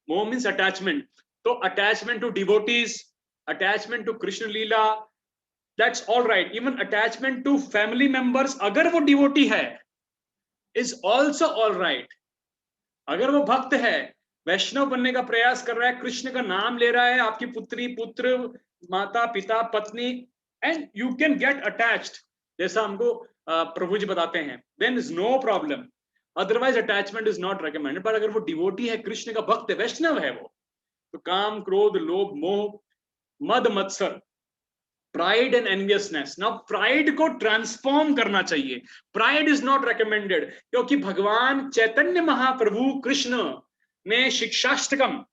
मोह मीन्स अटैचमेंट, तो attachment to devotees, attachment to Krishna lila, that's all right. Even attachment to family members, अगर वो डिवोटी है, इज ऑल्सो ऑल राइट। अगर वो भक्त है, वैष्णव बनने का प्रयास कर रहा है, कृष्ण का नाम ले रहा है, आपकी पुत्री, पुत्र, माता, पिता, पत्नी, and you can get attached, जैसा हमको प्रभु जी बताते हैं, then is no problem. Otherwise attachment is not recommended. पर अगर वो डिवोटी है, कृष्ण का भक्त है, वैष्णव है वो, तो काम, क्रोध, लोभ, मोह, मद, मत्सर, pride and enviousness. Now pride को ट्रांसफॉर्म करना चाहिए, प्राइड इज नॉट रिकमेंडेड, क्योंकि भगवान चैतन्य महाप्रभु कृष्ण ने शिक्षाष्टकम,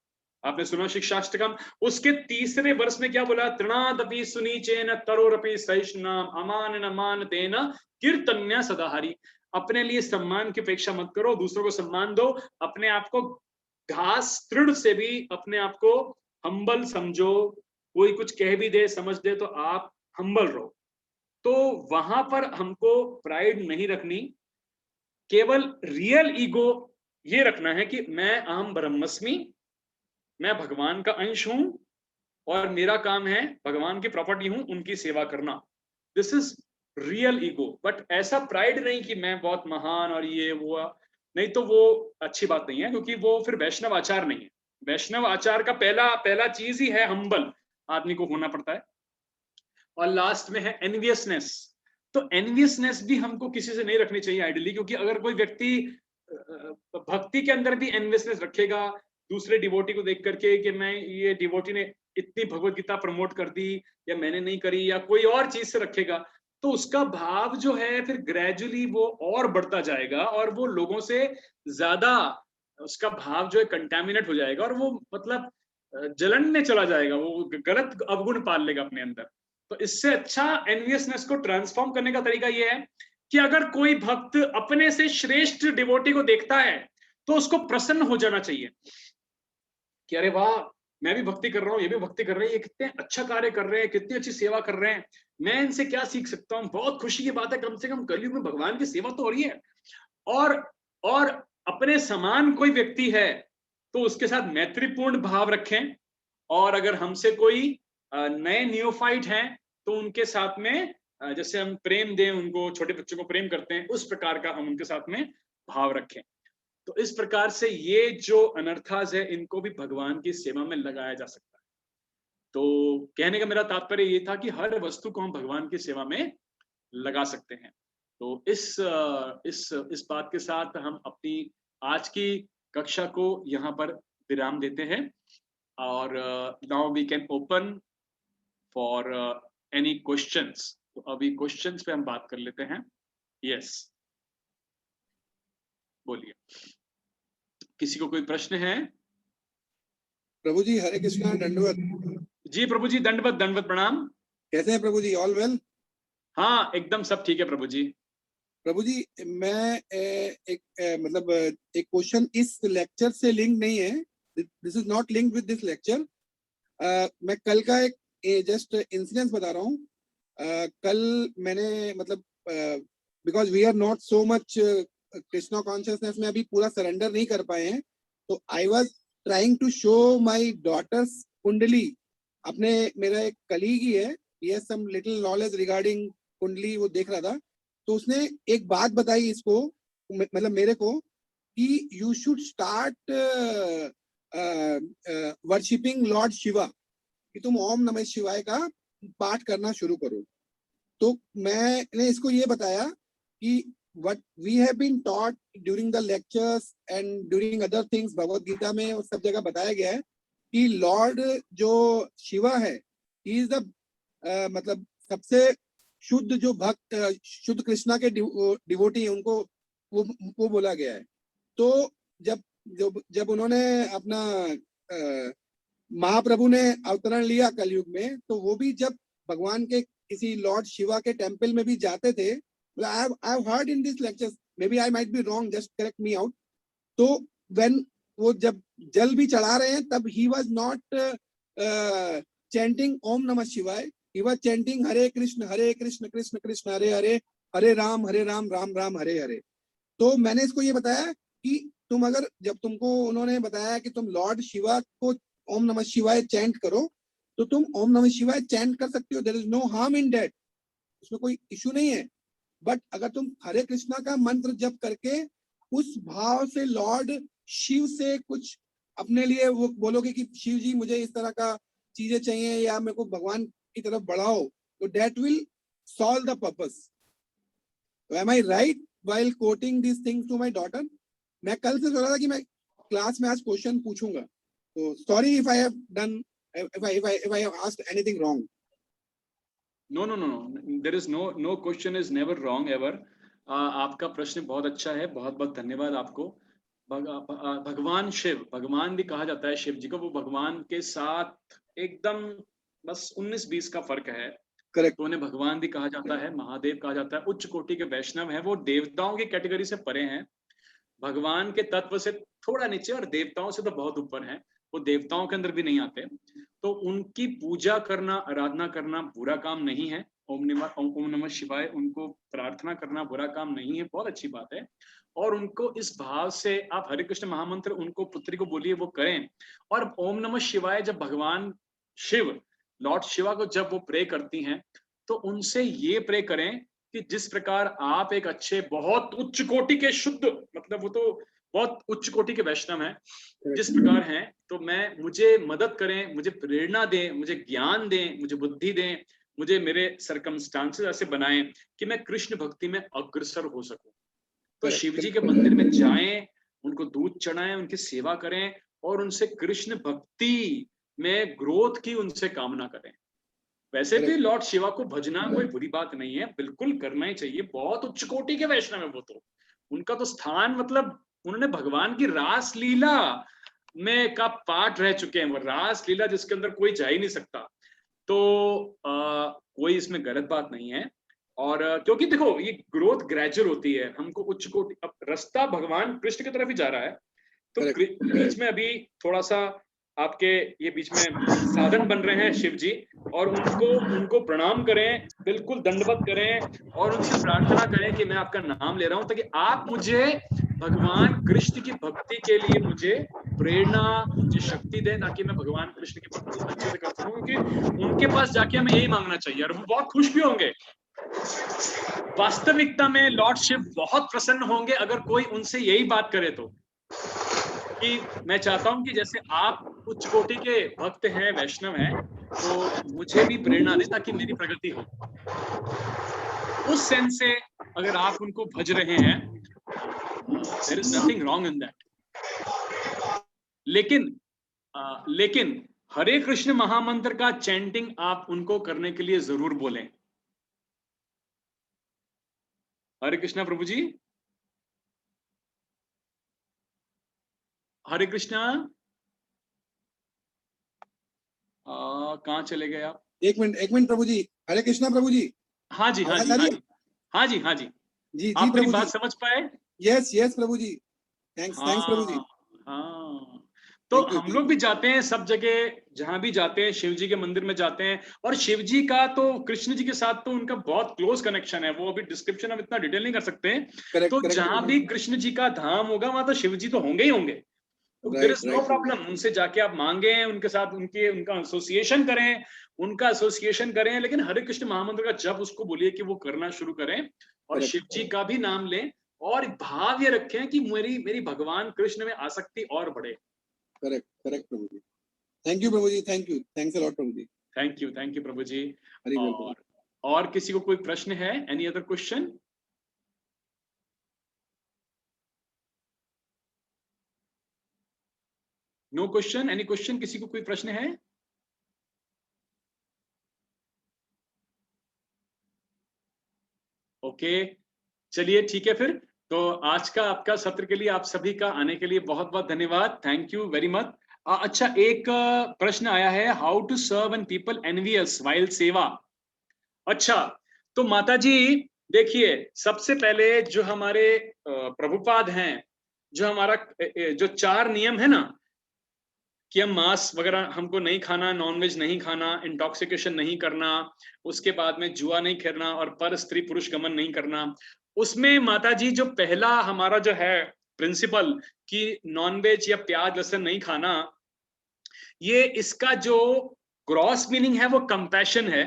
आपने सुना शिक्षाष्टकम, उसके 3रे वर्ष में क्या बोला, तृणादपि सुनीचेन तरोरपि सहिष्णुनाम अमान न मानतेन कीर्तन्य सदाहरि। अपने लिए सम्मान की अपेक्षा मत करो, दूसरों को सम्मान दो, अपने आप को घास तृण से भी अपने आप को हम्बल समझो, कोई कुछ कह भी दे, समझ दे, तो आप हम्बल रहो। तो वहां पर हमको प्राइड नहीं रखनी, केवल रियल ईगो ये रखना है कि मैं अहम ब्रह्मस्मि, मैं भगवान का अंश हूं और मेरा काम है भगवान की प्रॉपर्टी हूं, उनकी सेवा करना। This is real ego. But ऐसा प्राइड नहीं कि मैं बहुत महान और ये वो, नहीं, तो वो अच्छी बात नहीं है, क्योंकि वो फिर वैष्णव आचार नहीं है। वैष्णव आचार का पहला चीज ही है हम्बल, आदमी को होना पड़ता है। और लास्ट में है एनवियसनेस। तो एनवियसनेस भी हमको किसी से नहीं रखनी चाहिए आइडियली, क्योंकि अगर कोई व्यक्ति भक्ति के अंदर भी एनवियसनेस रखेगा दूसरे डिवोटी को देख करके कि मैं, ये डिवोटी ने इतनी भगवत गीता प्रमोट कर दी या मैंने नहीं करी या कोई और चीज से रखेगा, तो उसका भाव जो है फिर ग्रेजुअली वो और बढ़ता जाएगा और वो लोगों से ज्यादा उसका भाव जो है कंटेमिनेट हो जाएगा और वो मतलब जलन में चला जाएगा, वो गलत अवगुण पाल लेगा अपने अंदर। तो इससे अच्छा एनवियसनेस को ट्रांसफॉर्म करने का तरीका ये है कि अगर कोई भक्त अपने से श्रेष्ठ डिवोटी को देखता है तो उसको प्रसन्न हो जाना चाहिए कि अरे वाह, मैं भी भक्ति कर रहा हूँ, ये भी भक्ति कर रहे हैं, ये कितने अच्छा कार्य कर रहे हैं, कितनी अच्छी सेवा कर रहे हैं, मैं इनसे क्या सीख सकता हूँ। बहुत खुशी की बात है, कम से कम कलयुग में भगवान की सेवा तो हो रही है। और अपने समान कोई व्यक्ति है तो उसके साथ मैत्रीपूर्ण भाव रखें, और अगर हमसे कोई नए नियोफाइट हैं तो उनके साथ में जैसे हम प्रेम दें, उनको छोटे बच्चों को प्रेम करते हैं, उस प्रकार का हम उनके साथ में भाव रखें। तो इस प्रकार से ये जो अनर्थास है इनको भी भगवान की सेवा में लगाया जा सकता है। तो कहने का मेरा तात्पर्य ये था कि हर वस्तु को हम भगवान की सेवा में लगा सकते हैं। तो इस बात के साथ हम अपनी आज की कक्षा को यहाँ पर विराम देते हैं और now we can open for any questions. तो अभी क्वेश्चंस पे हम बात कर लेते हैं। यस, बोलिए, किसी को कोई प्रश्न है? प्रभु जी हरे कृष्णा, दंडवत। जी प्रभु जी, दंडवत दंडवत प्रणाम। कैसे हैं प्रभु जी? All well? हाँ एकदम सब ठीक है प्रभु जी। प्रभु जी मैं एक क्वेश्चन इस लेक्चर से लिंक नहीं है, this is not linked with this lecture. मैं कल का एक जस्ट इंसिडेंस बता रहा हूँ। कल मैंने मतलब because we are not so much Krishna consciousness में अभी पूरा सरेंडर नहीं कर पाए हैं, तो I was trying to show my daughter's kundli. अपने मेरा एक कलीग ही है, he has some little knowledge regarding kundli, वो देख रहा था, तो उसने एक बात बताई इसको, मतलब मेरे को, कि you should start worshipping Lord Shiva, कि तुम ओम नमः शिवाय का पाठ करना शुरू करो। तो मैंने इसको ये बताया कि what we have been taught during the lectures and during other things, Bhagavad Gita में और सब जगह बताया गया है कि लॉर्ड जो शिवा है, he is the मतलब सबसे शुद्ध जो भक्त, शुद्ध कृष्णा के डिवोटी है, उनको वो बोला गया है। तो जब उन्होंने अपना महाप्रभु ने अवतरण लिया कलयुग में, तो वो भी जब भगवान के किसी लॉर्ड शिवा के टेम्पल में भी जाते थे, I have heard in this lectures, maybe I might be wrong, just correct me out. तो when वो जब जल भी चढ़ा रहे हैं, तब he was not chanting Om Namah Shivaya, he was chanting Hare Krishna Krishna Krishna Hare Hare, Hare Ram Ram Ram Hare Hare। तो मैंने इसको ये बताया कि तुम अगर, जब तुमको उन्होंने बताया कि तुम लॉर्ड शिवा को ओम नमः शिवाय चैंट करो, तो तुम ओम नमः शिवाय चैंट कर सकते हो, there is no harm in that, उसमें कोई इशू नहीं है। बट अगर तुम हरे कृष्णा का मंत्र जप करके उस भाव से लॉर्ड शिव से कुछ अपने लिए वो बोलोगे कि शिव जी मुझे इस तरह का चीजें चाहिए या मेरे को भगवान की तरफ बढ़ाओ, तो that will solve the purpose. Am I right while quoting this things to my daughter? मैं कल से सोच रहा था कि मैं क्लास में आज क्वेश्चन पूछूंगा, तो sorry if I have done, if I have asked anything wrong. No, there is no question is never wrong ever. आपका प्रश्न बहुत अच्छा है, बहुत बहुत धन्यवाद आपको। भगवान शिव, भगवान भी कहा जाता है शिव जी को, वो भगवान के साथ एकदम बस 19-20 का फर्क है। करेक्ट। तो उन्हें भगवान भी कहा जाता है, महादेव कहा जाता है, उच्च कोटि के वैष्णव हैं, वो देवताओं की कैटेगरी से परे हैं, भगवान के तत्व से थोड़ा नीचे और देवताओं से तो बहुत ऊपर हैं, वो देवताओं के अंदर भी नहीं आते। तो उनकी पूजा करना, आराधना करना बुरा काम नहीं है। ओम नमः शिवाय, उनको प्रार्थना करना बुरा काम नहीं है, बहुत अच्छी बात है। और उनको इस भाव से आप हरे कृष्ण महामंत्र उनको पुत्री को बोलिए, वो करें। और ओम नमः शिवाय जब भगवान शिव, लॉर्ड शिवा को जब वो प्रे करती हैं, तो उनसे ये प्रे करें कि जिस प्रकार आप एक अच्छे बहुत उच्च कोटि के शुद्ध, मतलब वो तो बहुत उच्च कोटि के वैष्णव हैं, जिस प्रकार हैं, तो मुझे मदद करें, मुझे प्रेरणा दें, मुझे ज्ञान दें, मुझे बुद्धि दें, मुझे मेरे सर्कमस्टांसेस ऐसे बनाएं कि मैं कृष्ण भक्ति में अग्रसर हो सकूं। तो शिव जी के मंदिर में जाएं, उनको दूध चढ़ाएं, उनकी सेवा करें और उनसे कृष्ण भक्ति में ग्रोथ की उनसे कामना करें। वैसे भी लॉर्ड शिवा को भजना कोई बुरी बात नहीं है, बिल्कुल करना ही चाहिए। बहुत उच्च कोटि के वैष्णव है वो तो, उनका तो स्थान मतलब उन्होंने भगवान की रास लीला में का पार्ट रह चुके हैं, वो रास लीला जिसके अंदर कोई जा ही नहीं सकता। तो कोई इसमें गलत बात नहीं है। और क्योंकि देखो ये ग्रोथ ग्रेजुअल होती है, हमको उच्च कोटि, अब रास्ता भगवान कृष्ण की तरफ ही जा रहा है। तो बीच में अभी थोड़ा सा आपके ये बीच में साधन बन रहे हैं शिव जी, और उनको प्रणाम करें, बिल्कुल दंडवत करें और उनसे प्रार्थना करें कि मैं आपका नाम ले रहा हूं, ताकि आप मुझे भगवान कृष्ण की भक्ति के लिए मुझे प्रेरणा, मुझे शक्ति दें, ताकि मैं भगवान कृष्ण की भक्ति अच्छे से कर सकूं। क्योंकि उनके पास जाके हमें यही मांगना चाहिए और वो बहुत खुश भी होंगे। वास्तविकता में लॉर्ड शिव बहुत प्रसन्न होंगे अगर कोई उनसे यही बात करे, तो कि मैं चाहता हूं कि जैसे आप उच्च कोटि के भक्त हैं, वैष्णव हैं, तो मुझे भी प्रेरणा दें ताकि मेरी प्रगति हो। उस सेंस से अगर आप उनको भज रहे हैं, there is nothing wrong in that. लेकिन हरे कृष्ण महामंत्र का चैंटिंग आप उनको करने के लिए जरूर बोलें। हरे कृष्णा प्रभु जी, हरे कृष्णा। कहाँ चले गए आप? एक मिनट प्रभु जी। हरे कृष्णा प्रभु जी। हाँ जी, हाँ जी, हाँ जी, हाँ जी, जी आप मेरी प्रभु बात जी समझ पाए? यस प्रभु जी। थैंक्स प्रभु जी। हाँ, तो हम लोग भी जाते हैं सब जगह, जहां भी जाते हैं शिव जी के मंदिर में जाते हैं, और शिव जी का तो कृष्ण जी के साथ तो उनका बहुत क्लोज कनेक्शन है। वो अभी डिस्क्रिप्शन हम इतना डिटेल नहीं कर सकते हैं। तो जहां भी कृष्ण जी का धाम होगा वहां तो शिव जी तो होंगे ही होंगे। देयर इज नो प्रॉब्लम, उनसे जाके आप मांगे, उनके साथ उनका एसोसिएशन करें, लेकिन हरे कृष्ण महामंत्र का जब उसको बोलिए कि वो करना शुरू करें, और शिव जी का भी नाम लें, और भाव ये रखें कि मेरी भगवान कृष्ण में आसक्ति और बढ़े। करेक्ट प्रभु जी। थैंक यू प्रभु जी, थैंक्स अ लॉट प्रभु जी। थैंक यू प्रभु जी। और किसी को कोई प्रश्न है? Any other question? No question? Any question? किसी को कोई प्रश्न है? ओके, चलिए ठीक है फिर। तो आज का आपका सत्र के लिए आप सभी का आने के लिए बहुत बहुत धन्यवाद। Thank you very much. अच्छा, एक प्रश्न आया है, how to serve and people envious while seva. अच्छा, तो माता जी देखिए, सबसे पहले जो हमारे प्रभुपाद हैं, जो हमारा जो 4 नियम है ना, कि हम मांस वगैरह हमको नहीं खाना, नॉनवेज नहीं खाना, इंटॉक्सिकेशन नहीं करना, उसके बाद में जुआ नहीं खेलना, और पर स्त्री पुरुष गमन नहीं करना। उसमें माता जी जो पहला हमारा जो है प्रिंसिपल कि नॉनवेज या प्याज लहसुन नहीं खाना, ये इसका जो ग्रॉस मीनिंग है वो कंपैशन है,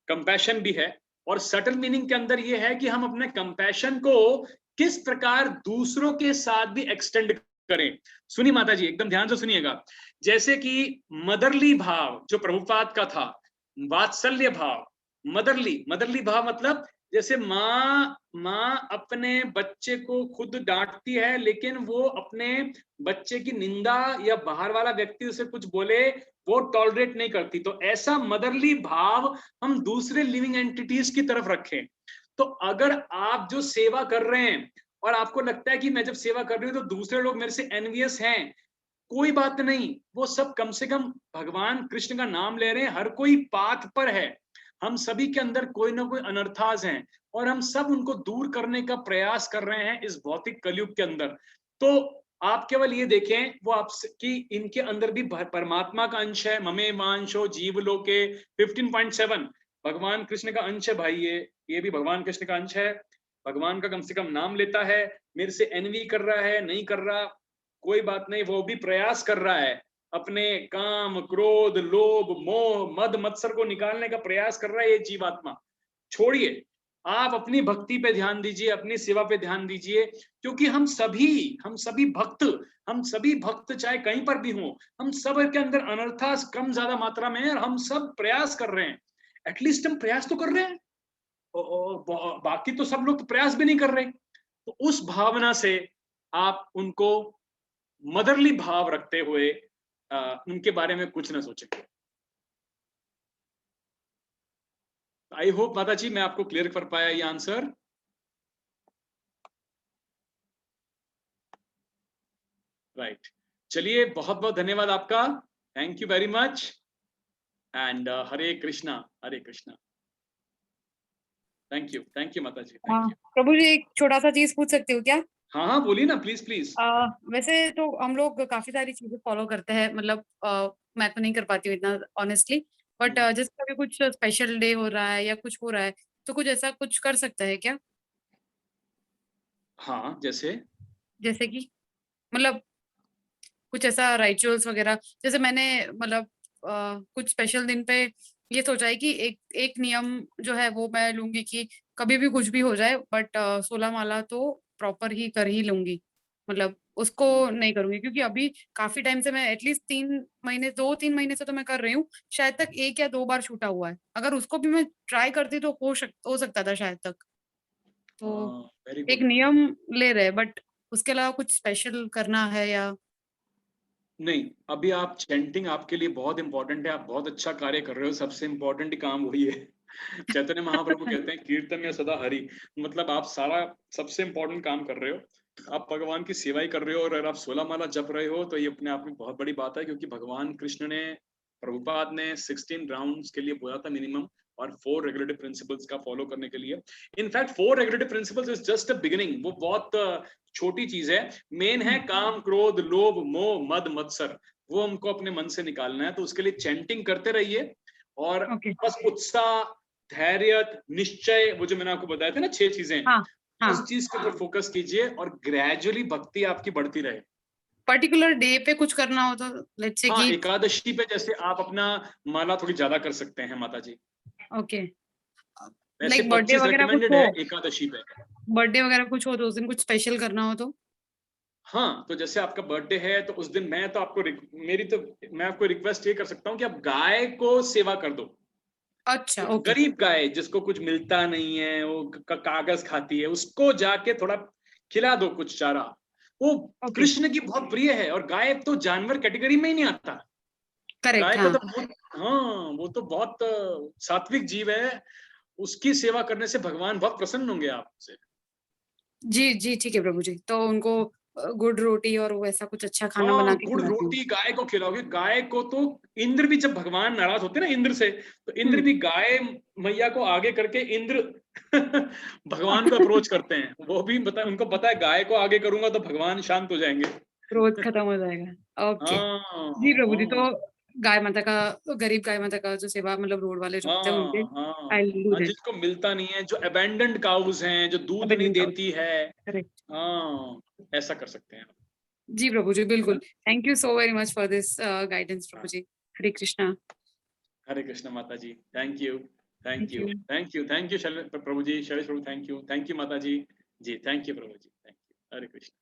कंपैशन भी है। और सटल मीनिंग के अंदर ये है कि हम अपने कंपैशन को किस प्रकार दूसरों के साथ भी एक्सटेंड करें। सुनिए माता जी, एकदम ध्यान से सुनिएगा। जैसे कि मदरली भाव जो प्रभुपाद का था, वात्सल्य भाव, मदरली भाव मतलब जैसे माँ अपने बच्चे को खुद डांटती है, लेकिन वो अपने बच्चे की निंदा या बाहर वाला व्यक्ति उसे कुछ बोले वो टॉलरेट नहीं करती। तो ऐसा मदरली भाव हम दूसरे लिविंग एंटिटीज की तरफ रखें। तो अगर आप जो सेवा कर रहे हैं और आपको लगता है कि मैं जब सेवा कर रही हूँ तो दूसरे लोग मेरे से एनवियस हैं, कोई बात नहीं, वो सब कम से कम भगवान कृष्ण का नाम ले रहे हैं, हर कोई पाथ पर है। हम सभी के अंदर कोई ना कोई अनर्थास हैं, और हम सब उनको दूर करने का प्रयास कर रहे हैं इस भौतिक कलयुग के अंदर। तो आप केवल ये देखें वो आप कि इनके अंदर भी परमात्मा का अंश है। ममे वांशो जीवलोके 15.7 भगवान कृष्ण का अंश है भाई। ये भी भगवान कृष्ण का अंश है। भगवान का कम से कम नाम लेता है, मेरे से एनवी कर रहा है, नहीं कर रहा, कोई बात नहीं, वो भी प्रयास कर रहा है, अपने काम क्रोध लोभ मोह मद मत्सर को निकालने का प्रयास कर रहा है ये जीवात्मा। छोड़िए, आप अपनी भक्ति पे ध्यान दीजिए, अपनी सेवा पे ध्यान दीजिए, क्योंकि हम सभी भक्त चाहे कहीं पर भी हों, हम सब के अंदर अनर्था कम ज्यादा मात्रा में है, और हम सब प्रयास कर रहे हैं। एटलीस्ट हम प्रयास तो कर रहे हैं, बाकी तो सब लोग तो प्रयास भी नहीं कर रहे। तो उस भावना से आप उनको मदरली भाव रखते हुए उनके बारे में कुछ ना सोचें। आई होप माता जी मैं आपको क्लियर कर पाया ये आंसर। राइट, चलिए बहुत बहुत धन्यवाद आपका, thank you very much and Hare Krishna, Hare Krishna. Thank you माता जी, थैंक यू। प्रभु जी एक छोटा सा चीज पूछ सकती हूँ क्या? हाँ हाँ बोलिए ना, प्लीज प्लीज। वैसे तो हम लोग काफी सारी चीजें फॉलो करते हैं, मतलब मैं तो नहीं कर पाती हूँ इतना ऑनेस्टली, बट जैसे कभी कुछ स्पेशल डे हो रहा है या कुछ हो रहा है तो कुछ ऐसा कुछ कर सकता है क्या? हाँ जैसे कि मतलब कुछ ऐसा रिचुअल्स वगैरह, जैसे मैंने मतलब कुछ स्पेशल दिन पे ये सोचा है कि एक नियम जो है वो मैं लूंगी कि कभी भी कुछ भी हो जाए बट 16 माला तो प्रॉपर ही कर ही लूंगी, मतलब उसको नहीं करूंगी, क्योंकि अभी काफी टाइम से मैं एटलीस्ट 3 महीने 2-3 महीने से तो मैं कर रही हूँ, शायद तक 1 या 2 बार छूटा हुआ है, अगर उसको भी मैं ट्राई करती तो हो सकता था शायद तक, तो वेरी एक गुड। नियम ले रहे बट उसके अलावा कुछ स्पेशल करना है या? नहीं, अभी आप चैंटिंग आपके लिए बहुत इंपॉर्टेंट है, आप बहुत अच्छा कार्य कर रहे हो, सबसे इंपॉर्टेंट काम वही है। चैतन्य महाप्रभु कहते हैं कीर्तन में सदा हरि, मतलब आप सारा सबसे इंपॉर्टेंट काम कर रहे हो, आप भगवान की सेवा ही कर रहे हो, और अगर आप 16 माला जप रहे हो तो ये अपने आप में बहुत बड़ी बात है, क्योंकि भगवान कृष्ण ने, प्रभुपाद ने 16 राउंड्स के लिए बोला था मिनिमम, और 4 रेगुलेटिव प्रिंसिपल्स का फॉलो करने के लिए। In fact 4 regulative principles is just a beginning, वो बहुत छोटी चीज है। मेन है काम, क्रोध, लोभ, मोह, मद, मत्सर, वो हमको अपने मन से निकालना है, तो उसके लिए चैंटिंग करते रहिए, और ओके। बस उत्साह, धैर्य, निश्चय, वो जो मैंने आपको बताया था ना 6 चीजें, हाँ हाँ, उस चीज के ऊपर फोकस कीजिए, और ग्रेजुअली भक्ति आपकी बढ़ती रहे। पर्टिकुलर डे पे कुछ करना हो तो लेट्स से हाँ, कि एकादशी पे जैसे आप अपना माला थोड़ी ज्यादा कर सकते हैं माता जी, ओके, वैसे लाइक बर्थडे 25 वगैरह कुछ रिकमेंडेड हो, है एकादशी पे। बर्थडे वगैरह कुछ हो तो उस दिन कुछ स्पेशल करना हो तो? हाँ, तो जैसे आपका बर्थडे है तो उस दिन मैं आपको रिक्वेस्ट ये कर सकता हूँ कि आप गाय को सेवा कर दो। अच्छा एक ओके गरीब गाय जिसको कुछ मिलता नहीं है, वो कागज खाती है, उसको जाके थोड़ा खिला दो कुछ चारा, वो ओके, कृष्ण की बहुत प्रिय है, और गाय तो जानवर कैटेगरी में ही नहीं आता। करेक्ट, गाय को हाँ तो हाँ, वो तो बहुत सात्विक जीव है, उसकी सेवा करने से भगवान बहुत प्रसन्न होंगे आपसे। जी जी ठीक है प्रभु जी, तो उनको गुड़ रोटी और वैसा कुछ अच्छा खाना हाँ, बना के गुड़ खिलाती हूँ। रोटी गाय को खिलाओगे, गाय को तो इंद्र भी, जब भगवान नाराज होते हैं ना इंद्र से, तो इंद्र भी गाय मैया को आगे करके इंद्र भगवान को अप्रोच करते हैं, वो भी उनको पता है गाय को आगे करूंगा तो भगवान शांत हो जाएंगे। क्रोध खत्म हो जाएगा, ओके। हाँ जी प्रभु जी, हाँ तो गाय माता का, गरीब गाय माता का जो सेवा, मतलब रोड वाले जो होते हैं उनके, हाँ आई डू हाँ, दैट। जिसको मिलता नहीं है, जो अबेंडेंड काउज हैं, जो दूध नहीं देती है, करेक्ट। हाँ, ऐसा कर सकते हैं आप, जी प्रभु जी, है बिल्कुल, ना? Thank you so very much for this guidance प्रभु हाँ, जी। हरे कृष्णा। हरे कृष्ण माता जी, thank you, thank thank you, you. Thank you, thank you प्रभु जी, शैलेश प्रभु, थैंक यू माता जी, जी थैंक यू प्रभु जी, थैंक यू, हरे कृष्ण।